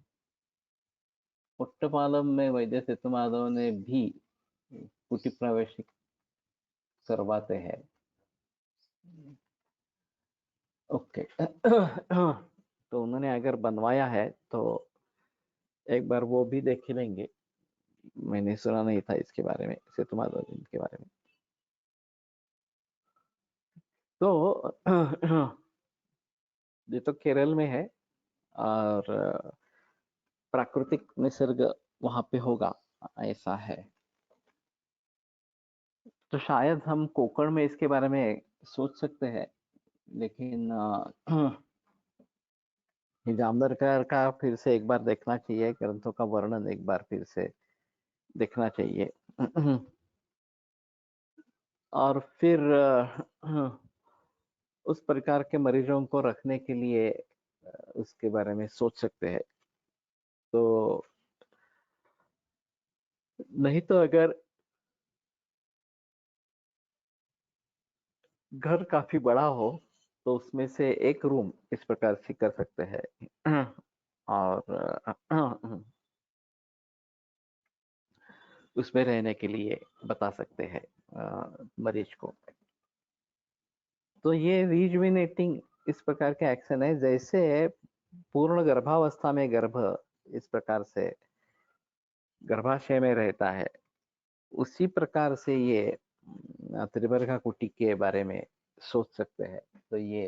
उट्टपालम में वैद्य सेतुमाधव ने भी कुटी प्रवेश करवाते हैं। ओके तो उन्होंने अगर बनवाया है तो एक बार वो भी देख लेंगे। मैंने सुना नहीं था इसके बारे में, सेतुमाधव जी के बारे में। तो ये तो केरल में है और प्राकृतिक निसर्ग वहां पे होगा, ऐसा है। तो शायद हम कोकण में इसके बारे में सोच सकते हैं, लेकिन जामनगर का फिर से एक बार देखना चाहिए, ग्रंथों का वर्णन एक बार फिर से देखना चाहिए और फिर उस प्रकार के मरीजों को रखने के लिए उसके बारे में सोच सकते हैं। तो नहीं तो अगर घर काफी बड़ा हो तो उसमें से एक रूम इस प्रकार से कर सकते हैं और उसमें रहने के लिए बता सकते हैं मरीज को। तो ये रिजुविनेटिंग इस प्रकार के एक्शन है, जैसे पूर्ण गर्भावस्था में गर्भ इस प्रकार से गर्भाशय में रहता है, उसी प्रकार से ये त्रिवर्गा कुटी के बारे में सोच सकते हैं। तो ये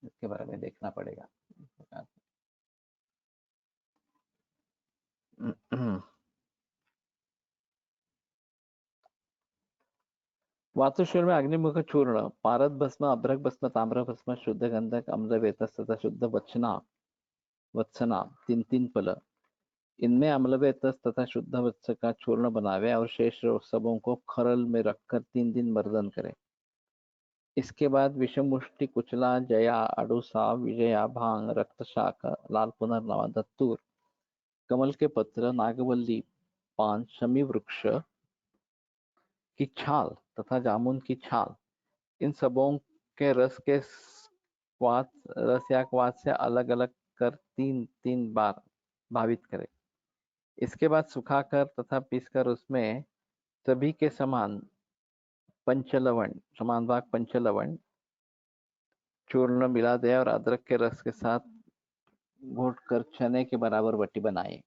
इसके बारे में देखना पड़ेगा। वातुशील में अग्निमुख चूर्ण, पारद भस्म, अभ्रक भस्म, ताम्र भस्म, शुद्ध गंधक, अम्ल वेतस तथा शुद्ध वत्सना 3-3 फल, इनमें अम्ल वेतस तथा शुद्ध वत्स का चूर्ण बनावे और शेष सबों को खरल में रखकर 3 दिन मर्दन करे। इसके बाद विषम मुष्टि, कुचला, जया, अडुसा, विजया, भांग, रक्त शाख, लाल पुनर्नवा, धतूर, कमल के पत्र, नागवल्ली, पान, शमी वृक्ष की छाल तथा जामुन की छाल, इन सबों के रस या क्वाथ से अलग अलग कर 3-3 बार भावित करें। इसके बाद सुखाकर तथा पीसकर उसमें सभी के समान भाग पंचलवण चूर्ण मिला दे और अदरक के रस के साथ घोट कर चने के बराबर वटी बनाए।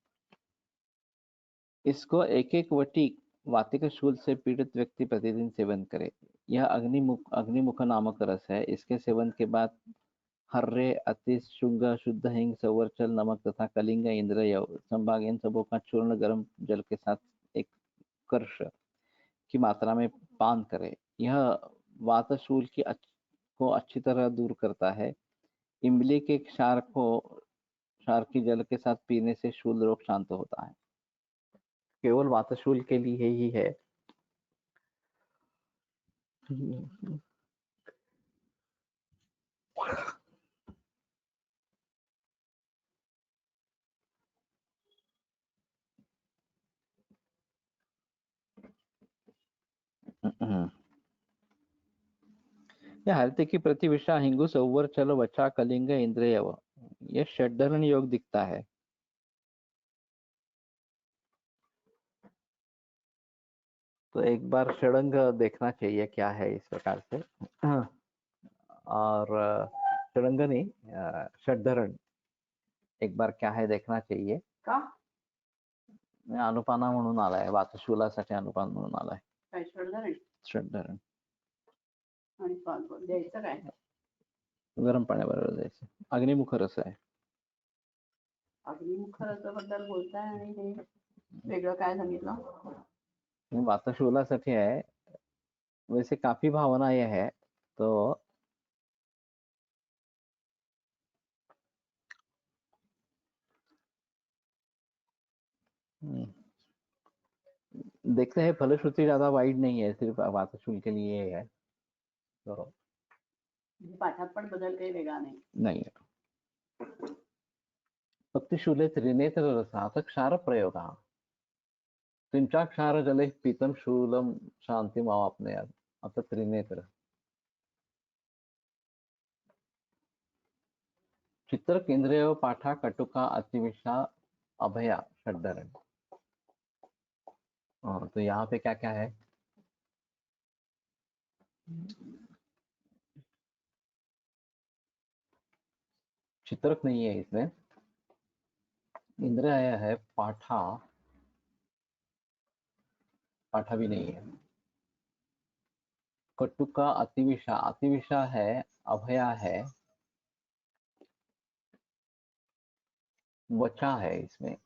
इसको एक एक वटी वातिक शूल से पीड़ित व्यक्ति प्रतिदिन सेवन करे। यह अग्निमुख नामक रस है। इसके सेवन के बाद हर्रे, अतिश, शुंग, शुद्ध हिंग, सवर्चल, नमक तथा कलिंग, इंद्र संभाग इन सबों का चूर्ण गर्म जल के साथ एक कर्ष की मात्रा में पान करे। यह वातशूल को अच्छी तरह दूर करता है। इमली के क्षार की जल के साथ पीने से शूल रोग शांत होता है। केवल वातशूल के लिए ही है। ये हरते की प्रतिविषा हिंगु सौवर चलो वचा कलिंग इंद्रियव, ये षड्धरण योग दिखता है। तो एक बार षडंग देखना चाहिए क्या है इस प्रकार से। और षडंग नहीं, षड्धरण एक बार क्या है देखना चाहिए। का अनुपाना म्हणून आलाय, वातशूलासाठी अनुपान म्हणून आलाय काय षडधरण षड्धरण। आणि द्यायचं काय गरम पाण्याबरोबर द्यायचं। अग्निमुख रस आहे। अग्निमुख रसाबद्दल बोलताय आणि हे वेगळं काय सांगितलं। वातशूलासाठी है, वैसे काफी भावना ये है तो देखते हैं। फलश्रुति ज्यादा वाइड नहीं है, सिर्फ वातशूल के लिए है, तो पाठात पण बदल काही वेगळा नहीं है। पक्तिशूले त्रिनेत्र रसात क्षार प्रयोग, त्रिंचा क्षार जले पीतम शूलम शांति अपने आता त्रिनेत्र। चित्र केंद्रीय पाठा कटुका अतिविषा अभया षड्धरण। तो यहाँ पे क्या क्या है। चित्रक नहीं है इसमें, इंद्र आया है, पाठा पाठा भी नहीं है। कटुका अतिविषा, अतिविषा है, अभया है, वचा है इसमें।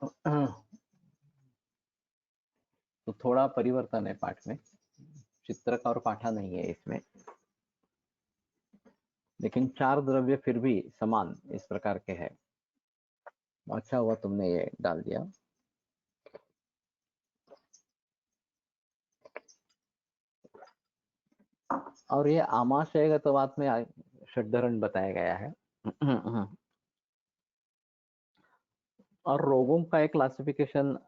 तो थोड़ा परिवर्तन है पाठ में, चित्रक और पाठा नहीं है इसमें, लेकिन चार द्रव्य फिर भी समान इस प्रकार के हैं। अच्छा हुआ तुमने ये डाल दिया। और ये आमाशयगतवात में षड्धरण बताया गया है। और रोगों का एक क्लासिफिकेशन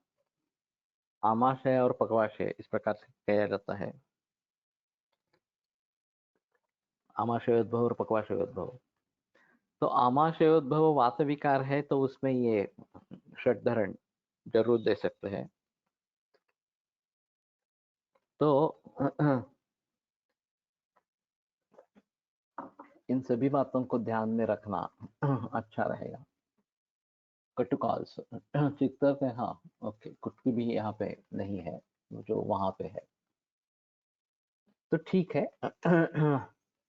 आमाशय और पक्वाशय इस प्रकार से किया जाता है। आमाशयोद्भव और पक्वाशयोद्भव। तो आमाशयोद्भव वात विकार है तो उसमें ये षड्धरण जरूर दे सकते हैं। तो इन सभी बातों को ध्यान में रखना अच्छा रहेगा। कटुकाल्स चित्तर में, हाँ ओके, कुटकी भी यहाँ पे नहीं है जो वहां पे है, तो ठीक है।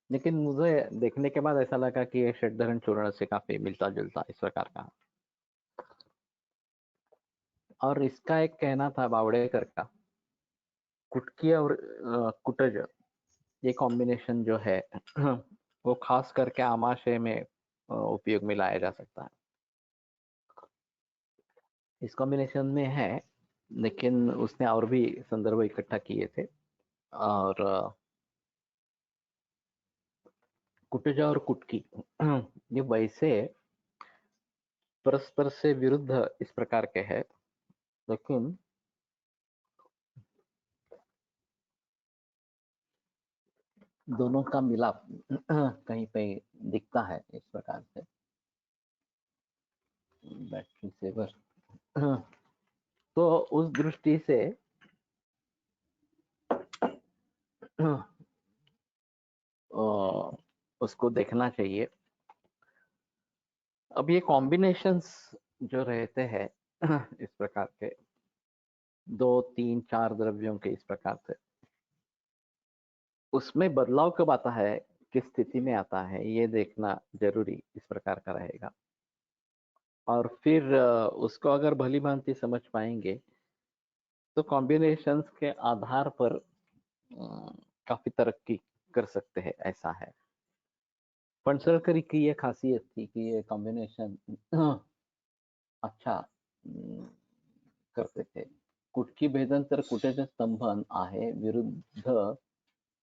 लेकिन मुझे देखने के बाद ऐसा लगा कि ये षड्धरण चूर्ण से काफी मिलता जुलता इस प्रकार का। और इसका एक कहना था बावड़ेकर का, कुटकी और कुटज ये कॉम्बिनेशन जो है वो खास करके आमाशय में उपयोग में लाया जा सकता है। इस कॉम्बिनेशन में है, लेकिन उसने और भी संदर्भ इकट्ठा किए थे। और कुटजा और कुटकी ये वैसे परस्पर से विरुद्ध इस प्रकार के हैं, लेकिन दोनों का मिलाप कहीं पे दिखता है इस प्रकार से। Battery saver. तो उस दृष्टि से उसको देखना चाहिए। अब ये कॉम्बिनेशंस जो रहते हैं इस प्रकार के 2, 3, 4 द्रव्यों के इस प्रकार से, उसमें बदलाव कब आता है, किस स्थिति में आता है, ये देखना जरूरी इस प्रकार का रहेगा। और फिर उसको अगर भली भांति समझ पाएंगे तो कॉम्बिनेशंस के आधार पर काफी तरक्की कर सकते हैं, ऐसा है। पणसलकर की ये खासियत थी कि ये कॉम्बिनेशन अच्छा करते थे। कुटकी भेदन तर कुटेचे स्तंभन आहे, विरुद्ध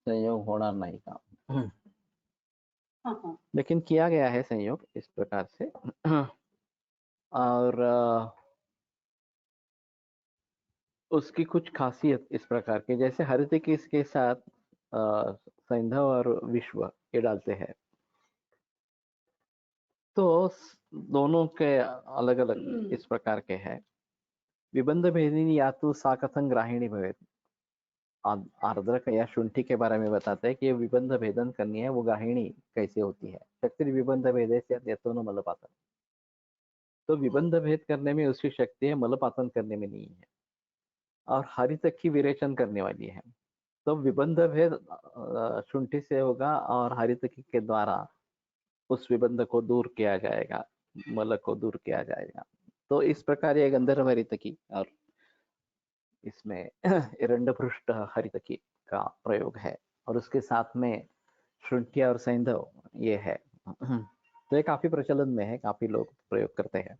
संयोग होणार नाही का। हाँ हाँ लेकिन किया गया है संयोग इस प्रकार से। और उसकी कुछ खासियत इस प्रकार की, जैसे हरितकी के साथ सैंधव और विश्व ये डालते हैं, तो दोनों के अलग अलग इस प्रकार के हैं। विबंध भेदिनी या तो सा कथन ग्राहिणी भवेत, आर्द्रक या शुंठी के बारे में बताते हैं कि ये विबंध भेदन करनी है, वो ग्राहिणी कैसे होती है। शक्ति विबंध भेदे से यतो न मलपातन, तो विबंध भेद करने में उसकी शक्ति है, मलपातन करने में नहीं है। और हरितकी विरेचन करने वाली है, तो विबंध भेद शुंठी से होगा और हरितकी के द्वारा उस विबंध को दूर किया जाएगा, मल को दूर किया जाएगा। तो इस प्रकार ये गंधर्व हरितकी और इसमें एरंडभृष्ट हरितकी का प्रयोग है, और उसके साथ में शुंठी और सैंधव ये है। तो ये काफी प्रचलन में है, काफी लोग प्रयोग करते हैं।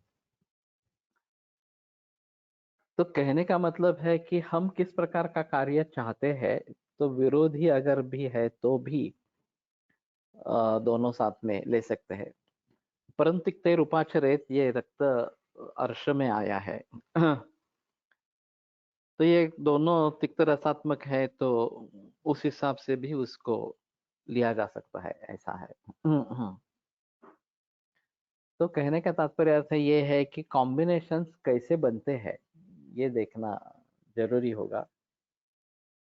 तो कहने का मतलब है कि हम किस प्रकार का कार्य चाहते हैं, तो विरोधी अगर भी है तो भी दोनों साथ में ले सकते हैं। परंतु तिक्ते रूपाचरेत, ये रक्त अर्श में आया है। तो ये दोनों तिक्त रसात्मक है, तो उस हिसाब से भी उसको लिया जा सकता है, ऐसा है। तो कहने का तात्पर्य अर्थ ये है कि कॉम्बिनेशंस कैसे बनते हैं ये देखना जरूरी होगा।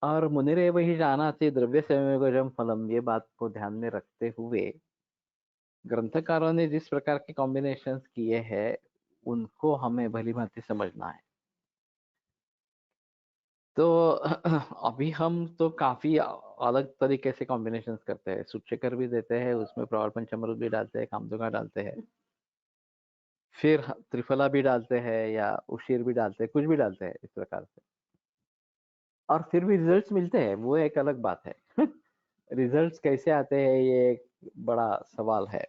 और मुनिरेव ही जानाति द्रव्य संयोगजम फलम, ये बात को ध्यान में रखते हुए ग्रंथकारों ने जिस प्रकार के कॉम्बिनेशंस किए हैं उनको हमें भली भांति समझना है। तो अभी हम तो काफी अलग तरीके से कॉम्बिनेशंस करते हैं, सूचकर भी देते हैं, उसमें प्रवर पंचमृत भी डालते हैं, कामधुगा डालते हैं, फिर त्रिफला भी डालते हैं या उशीर भी डालते हैं, कुछ भी डालते हैं इस प्रकार से, और फिर भी रिजल्ट्स मिलते हैं, वो एक अलग बात है। रिजल्ट्स कैसे आते हैं ये एक बड़ा सवाल है।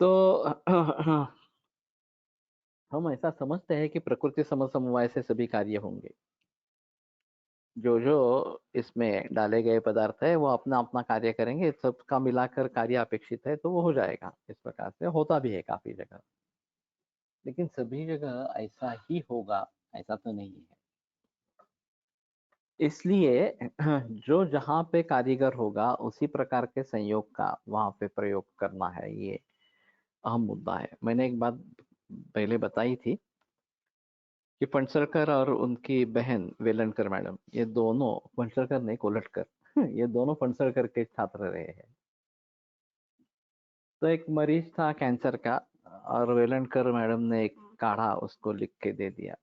तो हम ऐसा समझते हैं कि प्रकृति समवाय से सभी कार्य होंगे, जो जो इसमें डाले गए पदार्थ है वो अपना अपना कार्य करेंगे, सबका मिलाकर कार्य अपेक्षित है तो वो हो जाएगा। इस प्रकार से होता भी है काफी जगह, लेकिन सभी जगह ऐसा ही होगा ऐसा तो नहीं है। इसलिए जो जहाँ पे कारीगर होगा उसी प्रकार के संयोग का वहां पे प्रयोग करना है, ये अहम मुद्दा है। मैंने एक बात पहले बताई थी कि फणसरकर और उनकी बहन वेलणकर मैडम, ये दोनों, फणसरकर नहीं कोलटकर, ये दोनों फणसरकर के छात्र रहे हैं। तो एक मरीज था कैंसर का, और वेलणकर मैडम ने एक काढ़ा उसको लिख के दे दिया,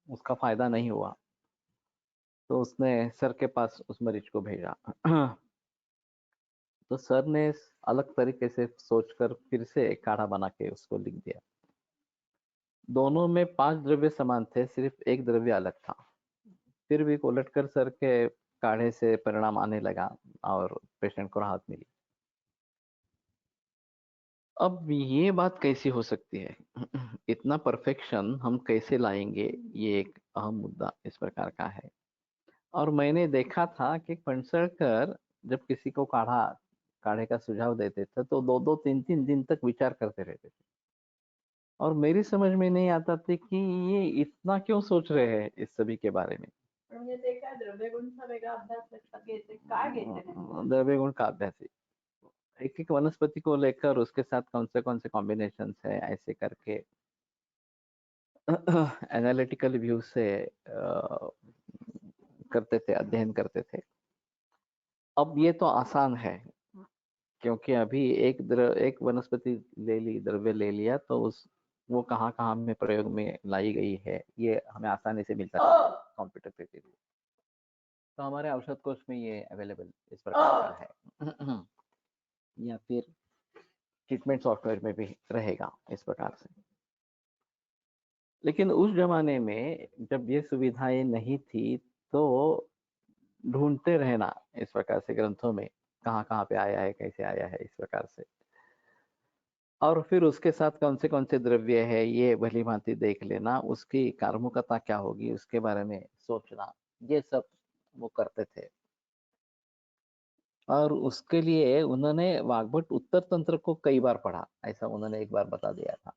उसका फायदा नहीं हुआ, तो उसने सर के पास उस मरीज को भेजा। तो सर ने अलग तरीके से सोचकर फिर से एक काढ़ा बना के उसको लिख दिया। दोनों में 5 द्रव्य समान थे, सिर्फ एक द्रव्य अलग था। फिर भी कोलटकर सर के काढ़े से परिणाम आने लगा और पेशेंट को राहत मिली। अब ये बात कैसी हो सकती है? इतना परफेक्शन हम कैसे लाएंगे, ये एक अहम मुद्दा इस प्रकार का है। और मैंने देखा था कि फणसरकर जब किसी को काढ़े का सुझाव देते थे तो 2-2 3-3 दिन तक विचार करते रहते थे, और मेरी समझ में नहीं आता था कि ये इतना क्यों सोच रहे हैं इस सभी के बारे में। पण म्हणजे ते काय द्रव्य गुणचा वेगळा अभ्यास घेते, काय घेते नेमकं? द्रव्य गुण का अभ्यास है, एक एक वनस्पति को लेकर उसके साथ कौन से कॉम्बिनेशन है, ऐसे करके एनालिटिकल व्यू से करते थे, अध्ययन करते थे। अब ये तो आसान है, क्योंकि अभी एक वनस्पति ले ली, द्रव्य ले लिया, तो उस वो कहाँ कहाँ में प्रयोग में लाई गई है ये हमें आसानी से मिल सकता है कंप्यूटर के जरिए। तो हमारे औषध कोश में ये अवेलेबल इस प्रकार का है, या फिर ट्रीटमेंट सॉफ्टवेयर में भी रहेगा इस प्रकार से। लेकिन उस जमाने में जब ये सुविधाएं नहीं थी, तो ढूंढते रहना इस प्रकार से ग्रंथों में, कहाँ कहाँ पे आया है, कैसे आया है, इस प्रकार से। और फिर उसके साथ कौन से द्रव्य है ये भली भांति देख लेना, उसकी कार्मुकता क्या होगी उसके बारे में सोचना, ये सब वो करते थे। और उसके लिए उन्होंने वाग्भट उत्तर तंत्र को कई बार पढ़ा, ऐसा उन्होंने एक बार बता दिया था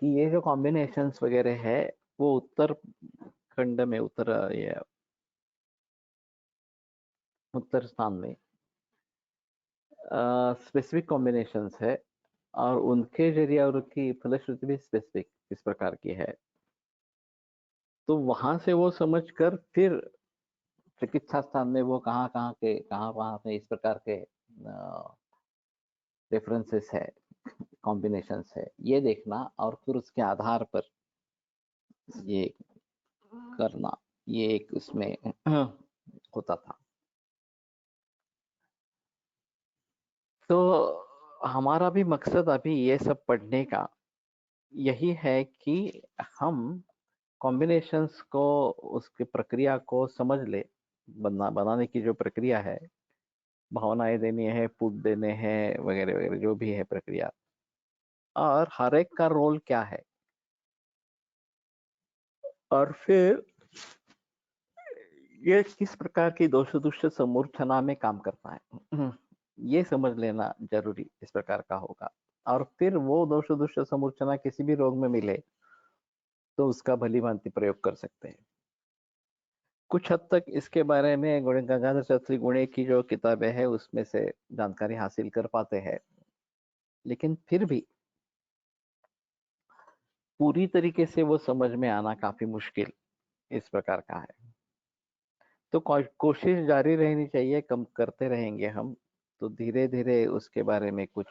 कि ये जो कॉम्बिनेशंस वगैरह है वो उत्तर खंड में ये उत्तर स्थान में स्पेसिफिक कॉम्बिनेशंस है और उनके जरिए और उनकी फलश्रुति भी स्पेसिफिक इस प्रकार की है। तो वहां से वो समझकर फिर चिकित्सा स्थान में वो कहाँ कहाँ पे इस प्रकार के रेफरेंसेस है, कॉम्बिनेशंस है, ये देखना और फिर उसके आधार पर ये करना, ये एक उसमें होता था। तो हमारा भी मकसद अभी ये सब पढ़ने का यही है कि हम कॉम्बिनेशंस को, उसकी प्रक्रिया को समझ ले, बनाने की जो प्रक्रिया है, भावनाएं देनी है, पुट देने हैं वगैरह वगैरह जो भी है प्रक्रिया, और हर एक का रोल क्या है, और फिर ये किस प्रकार की दोष दुष्ट समूर्छना में काम करता है, ये समझ लेना जरूरी इस प्रकार का होगा। और फिर वो दोष दुष्ट समूर्छना किसी भी रोग में मिले तो उसका भली भांति प्रयोग कर सकते हैं। कुछ हद तक इसके बारे में गंगाधर शास्त्री गुणे की जो किताबें है उसमें से जानकारी हासिल कर पाते हैं, लेकिन फिर भी पूरी तरीके से वो समझ में आना काफी मुश्किल इस प्रकार का है। तो कोशिश जारी रहनी चाहिए, कम करते रहेंगे हम तो धीरे धीरे उसके बारे में कुछ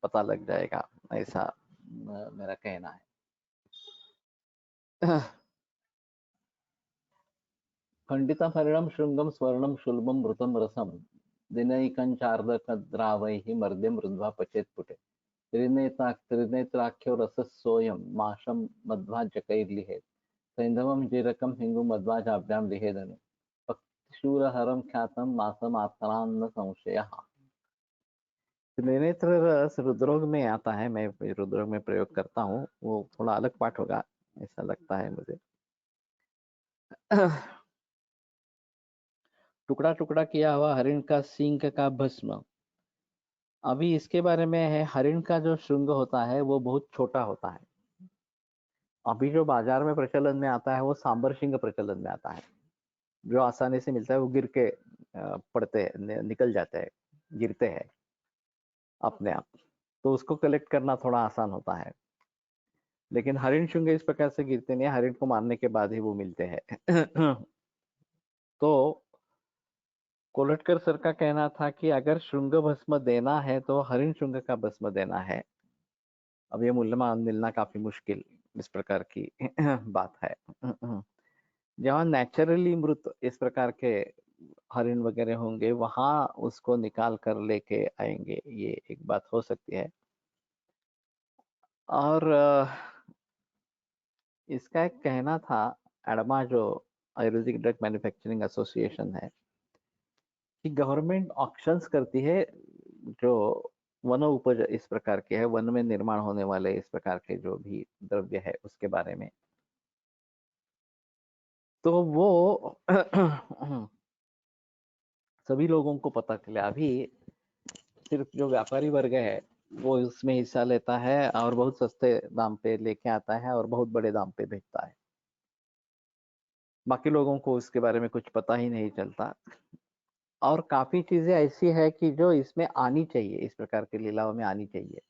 पता लग जाएगा, ऐसा मेरा कहना है। खंडिता परिणम श्रृंगम स्वर्णम शुल्बम मृतम रसम दिनैकञ्चार्धकद्रावैः मर्द्यं मृद्वा पचेत् पुटे त्रिनेत्राख्यो रसस्सोऽयं माशं मध्वाजकैर्लिहेत् सैन्धवं जीरकं हिङ्गुमध्वाजाभ्यां लिहेदनु पक्षिशूलहरं ख्यातं मासमात्मनान्न संशयः। त्रिनेत्र रस रुद्रोग में आता है, मैं रुद्रोग में प्रयोग करता हूँ, वो थोड़ा अलग पाठ होगा ऐसा लगता है मुझे। टुकड़ा टुकड़ा किया हुआ हरिण का सींग का भस्म, अभी इसके बारे में है। हरिण का जो श्रृंग होता है वो बहुत छोटा होता है। अभी जो बाजार में प्रचलन में आता है वो सांबर सिंह प्रचलन में आता है, जो आसानी से मिलता है, वो गिर के पड़ते निकल जाते हैं, गिरते हैं अपने आप, तो उसको कलेक्ट करना थोड़ा आसान होता है। लेकिन हरिण शुंग इस प्रकार से गिरते नहीं, हरिण को मारने के बाद ही वो मिलते हैं। तो कोलटकर सर का कहना था कि अगर श्रृंग भस्म देना है तो हरिण शुंग का भस्म देना है। अब ये मूल्यमान मिलना काफी मुश्किल इस प्रकार की बात है। जहाँ नेचुरली मृत इस प्रकार के हरिण वगैरह होंगे वहां उसको निकाल कर लेके आएंगे, ये एक बात हो सकती है। और इसका एक कहना था, एडमा जो आयुर्वेदिक ड्रग मैन्युफैक्चरिंग एसोसिएशन है, कि गवर्नमेंट ऑक्शंस करती है जो वन उपज इस प्रकार के है, वन में निर्माण होने वाले इस प्रकार के जो भी द्रव्य है उसके बारे में, तो वो सभी लोगों को पता चले। अभी सिर्फ जो व्यापारी वर्ग है वो उसमें हिस्सा लेता है और बहुत सस्ते दाम पे लेके आता है और बहुत बड़े दाम पे बेचता है, बाकी लोगों को उसके बारे में कुछ पता ही नहीं चलता। और काफी चीजें ऐसी है कि जो इसमें आनी चाहिए, इस प्रकार के लीलाओं में आनी चाहिए,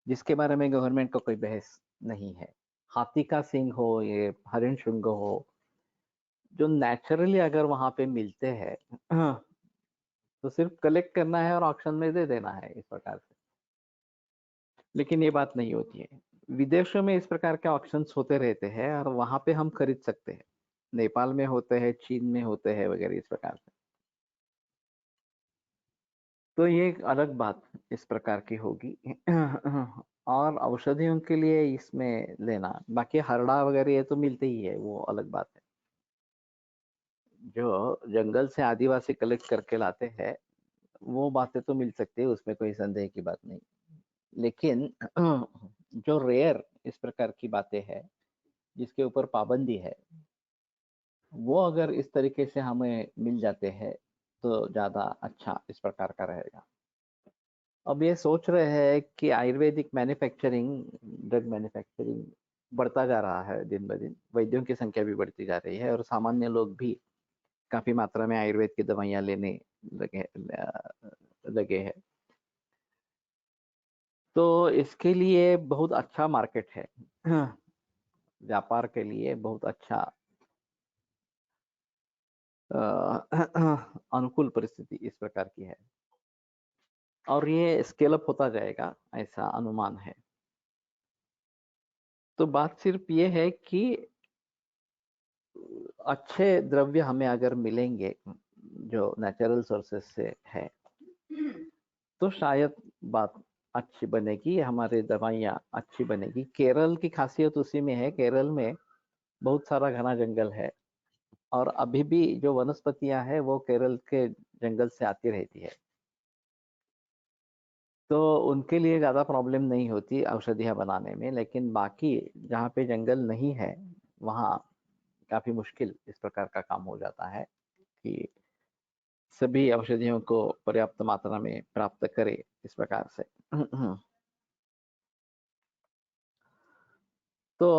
जिसके बारे में गवर्नमेंट को कोई बहस नहीं है। हाथी का सींग हो, ये हरिण शुंग हो, जो नेचुरली अगर वहां पे मिलते हैं तो सिर्फ कलेक्ट करना है और ऑक्शन में दे देना है इस प्रकार से। लेकिन ये बात नहीं होती है। विदेशों में इस प्रकार के ऑक्शंस होते रहते हैं और वहां पे हम खरीद सकते हैं, नेपाल में होते हैं, चीन में होते हैं वगैरह इस प्रकार से। तो ये एक अलग बात इस प्रकार की होगी। और औषधियों के लिए इसमें लेना, बाकी हरड़ा वगैरह ये तो मिलते ही है, वो अलग बात है। जो जंगल से आदिवासी कलेक्ट करके लाते हैं वो बातें तो मिल सकती है, उसमें कोई संदेह की बात नहीं। लेकिन जो रेयर इस प्रकार की बातें हैं जिसके ऊपर पाबंदी है, वो अगर इस तरीके से हमें मिल जाते हैं तो ज्यादा अच्छा इस प्रकार का रहेगा। अब ये सोच रहे हैं कि आयुर्वेदिक मैन्युफैक्चरिंग, ड्रग मैन्युफैक्चरिंग बढ़ता जा रहा है दिन ब दिन, वैद्यों की संख्या भी बढ़ती जा रही है और सामान्य लोग भी काफी मात्रा में आयुर्वेद की दवाइयां लेने लगे लगे हैं। तो इसके लिए बहुत अच्छा मार्केट है, व्यापार के लिए बहुत अच्छा अनुकूल परिस्थिति इस प्रकार की है और ये स्केल अप होता जाएगा, ऐसा अनुमान है। तो बात सिर्फ ये है कि अच्छे द्रव्य हमें अगर मिलेंगे जो नेचुरल सोर्सेस से है, तो शायद बात अच्छी बनेगी, हमारी दवाइयाँ अच्छी बनेगी। केरल की खासियत उसी में है, केरल में बहुत सारा घना जंगल है और अभी भी जो वनस्पतियां हैं वो केरल के जंगल से आती रहती है, तो उनके लिए ज़्यादा प्रॉब्लम नहीं होती औषधियाँ बनाने में। लेकिन बाकी जहाँ पे जंगल नहीं है वहाँ काफ़ी मुश्किल इस प्रकार का काम हो जाता है कि सभी औषधियों को पर्याप्त मात्रा में प्राप्त करे इस प्रकार से। तो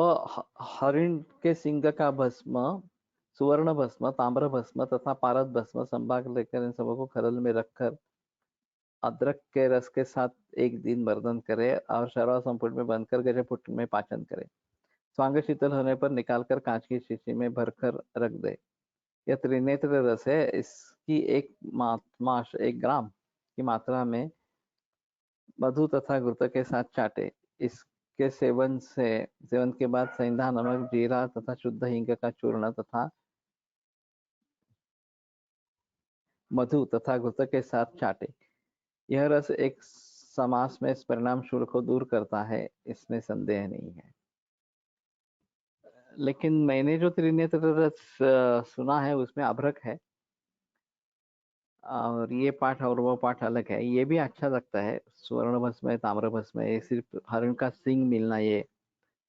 हरिण के सिंग का भस्म, सुवर्ण भस्म, ताम्र भस्म तथा पारद भस्म संभाग लेकर इन सबों को खरल में रखकर अदरक के रस के साथ एक दिन मर्दन करे और शरवा संपुट में बंदकर गजपुट में पाचन करे। स्वांग शीतल होने पर निकालकर कांच की शीशी में भरकर रख दे। यह त्रिनेत्र रस है, इसकी एक ग्राम की मात्रा में मधु तथा घृत के साथ चाटे। इसके सेवन के बाद सेंधा नमक, जीरा तथा शुद्ध हींग का चूर्ण तथा मधु तथा घृत के साथ चाटे। यह रस एक समास में इस परिणाम शूल को दूर करता है, इसमें संदेह नहीं है। लेकिन मैंने जो त्रिनेत्र रस सुना है उसमें अभ्रक है और ये पाठ और वो पाठ अलग है। ये भी अच्छा लगता है, स्वर्ण भस्म है, ताम्र भस्म है, ये सिर्फ हरण का सिंग मिलना ये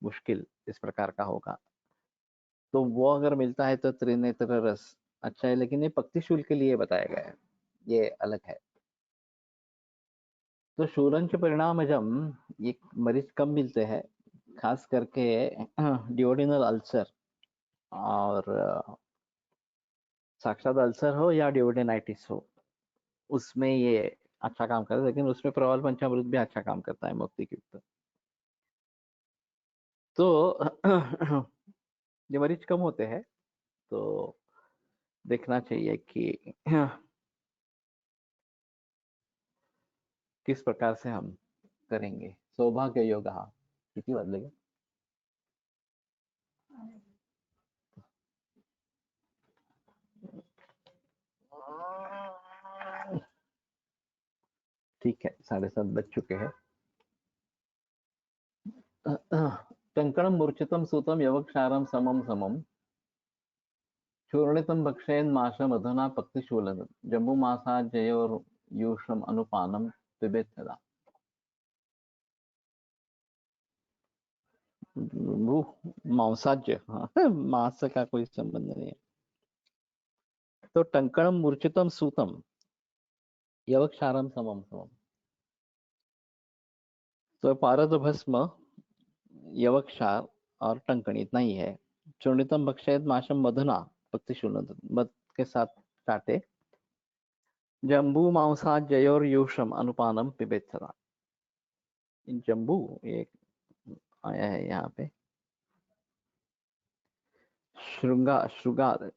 मुश्किल इस प्रकार का होगा। तो वो अगर मिलता है तो त्रिनेत्र रस अच्छा है, लेकिन ये पक्ति शूल के लिए बताया गया है, ये अलग है। तो शूरंच परिणामजम ये मरीज कम मिलते हैं, खास करके डिओडिनल अल्सर और साक्षात अल्सर हो या डिओडेनाइटिस हो, उसमें ये अच्छा काम करता है। लेकिन उसमें प्रवाल पंचामृत भी अच्छा काम करता है मुक्ति युक्त। तो ये मरीज कम होते हैं, तो देखना चाहिए कि किस प्रकार से हम करेंगे। सौभाग्य योग किती वाजले? ठीक है, 7:30 बज चुके हैं। कंकणम मूर्छितम सूतम यवक्षारम समम समम चूर्णितम भक्षयन् माशम अधुना पक्तिशूलन जम्बूमासा जयोर्यूषम अनुपानम पिबेत सदा। वो मांसाज्य, हाँ, मांस का कोई संबंध नहीं है। तो टंकणम मूर्छितम सूतम यवक्षारम समम समम, तो पारद भस्म, यवक्षार और टंकण इतना ही है। चूर्णितम भक्षयत माशम मधुना पक्तिशूलन, मध के साथ काटे। जम्बू मांसा जयोर्यूषम अनुपानम पिबेत सदा। जम्बू ये आया है यहाँ पे, श्रृंगार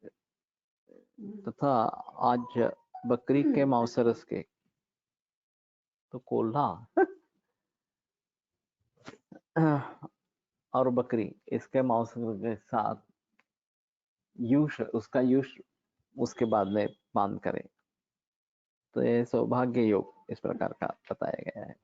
तथा आज बकरी के मांसरस के, तो कोल्हा और बकरी इसके मांस के साथ उसका यूष उसके बाद में पान करे, तो ये सौभाग्य योग इस प्रकार का बताया गया है।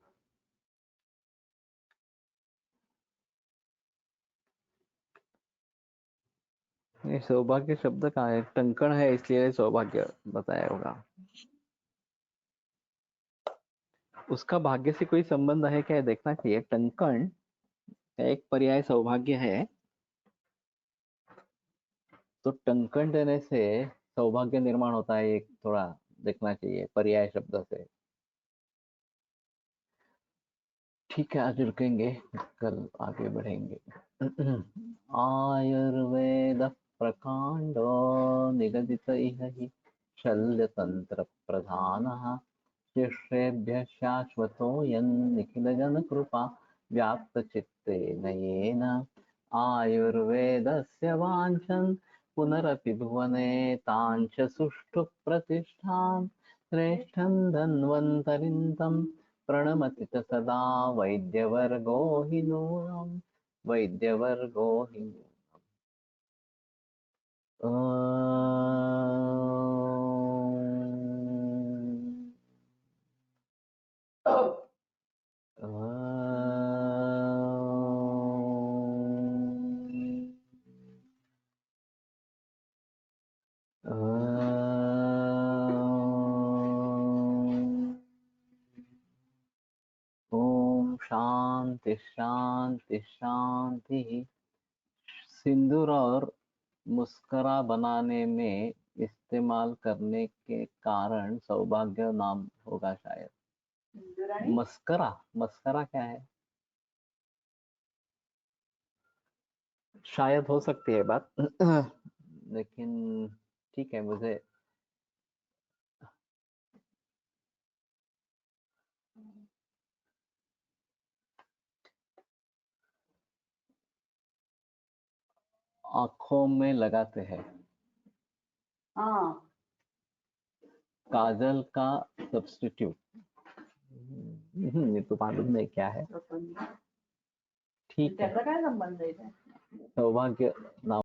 ये सौभाग्य शब्द का है, टंकण है इसलिए सौभाग्य बताया होगा। उसका भाग्य से कोई संबंध है क्या देखना चाहिए। टंकण का एक पर्याय सौभाग्य है, तो टंकण देने से सौभाग्य निर्माण होता है, एक थोड़ा देखना चाहिए पर्याय शब्द से। ठीक है, आज रुकेंगे, कल आगे बढ़ेंगे। आयुर्वेद प्रकांडो निगदित इह हि शल्यतंत्र प्रधानः शिष्येभ्यः शाश्वतोऽयं निखिलजनकृपा व्याप्तचित्तेन येन आयुर्वेदस्य वाञ्छन् पुनरपि भुवने ताञ्च सुष्ठु प्रतिष्ठां श्रेष्ठं धन्वन्तरिं तं प्रणमति च सदा वैद्यवर्गो हि नूनम् वैद्यवर्गो हि ओम शांति शांति शांति। सिंदूर और मुस्करा बनाने में इस्तेमाल करने के कारण सौभाग्य नाम होगा शायद। सिंदूराणी मस्करा, मस्करा क्या है? शायद हो सकती है बात, लेकिन ठीक है। मुझे आंखों में लगाते हैं, हाँ काजल का सब्स्टिट्यूट। ये तो मालूम नहीं क्या है। तो ठीक है, त्याचा काय संबंध आहे इथे? सौभाग्य नाम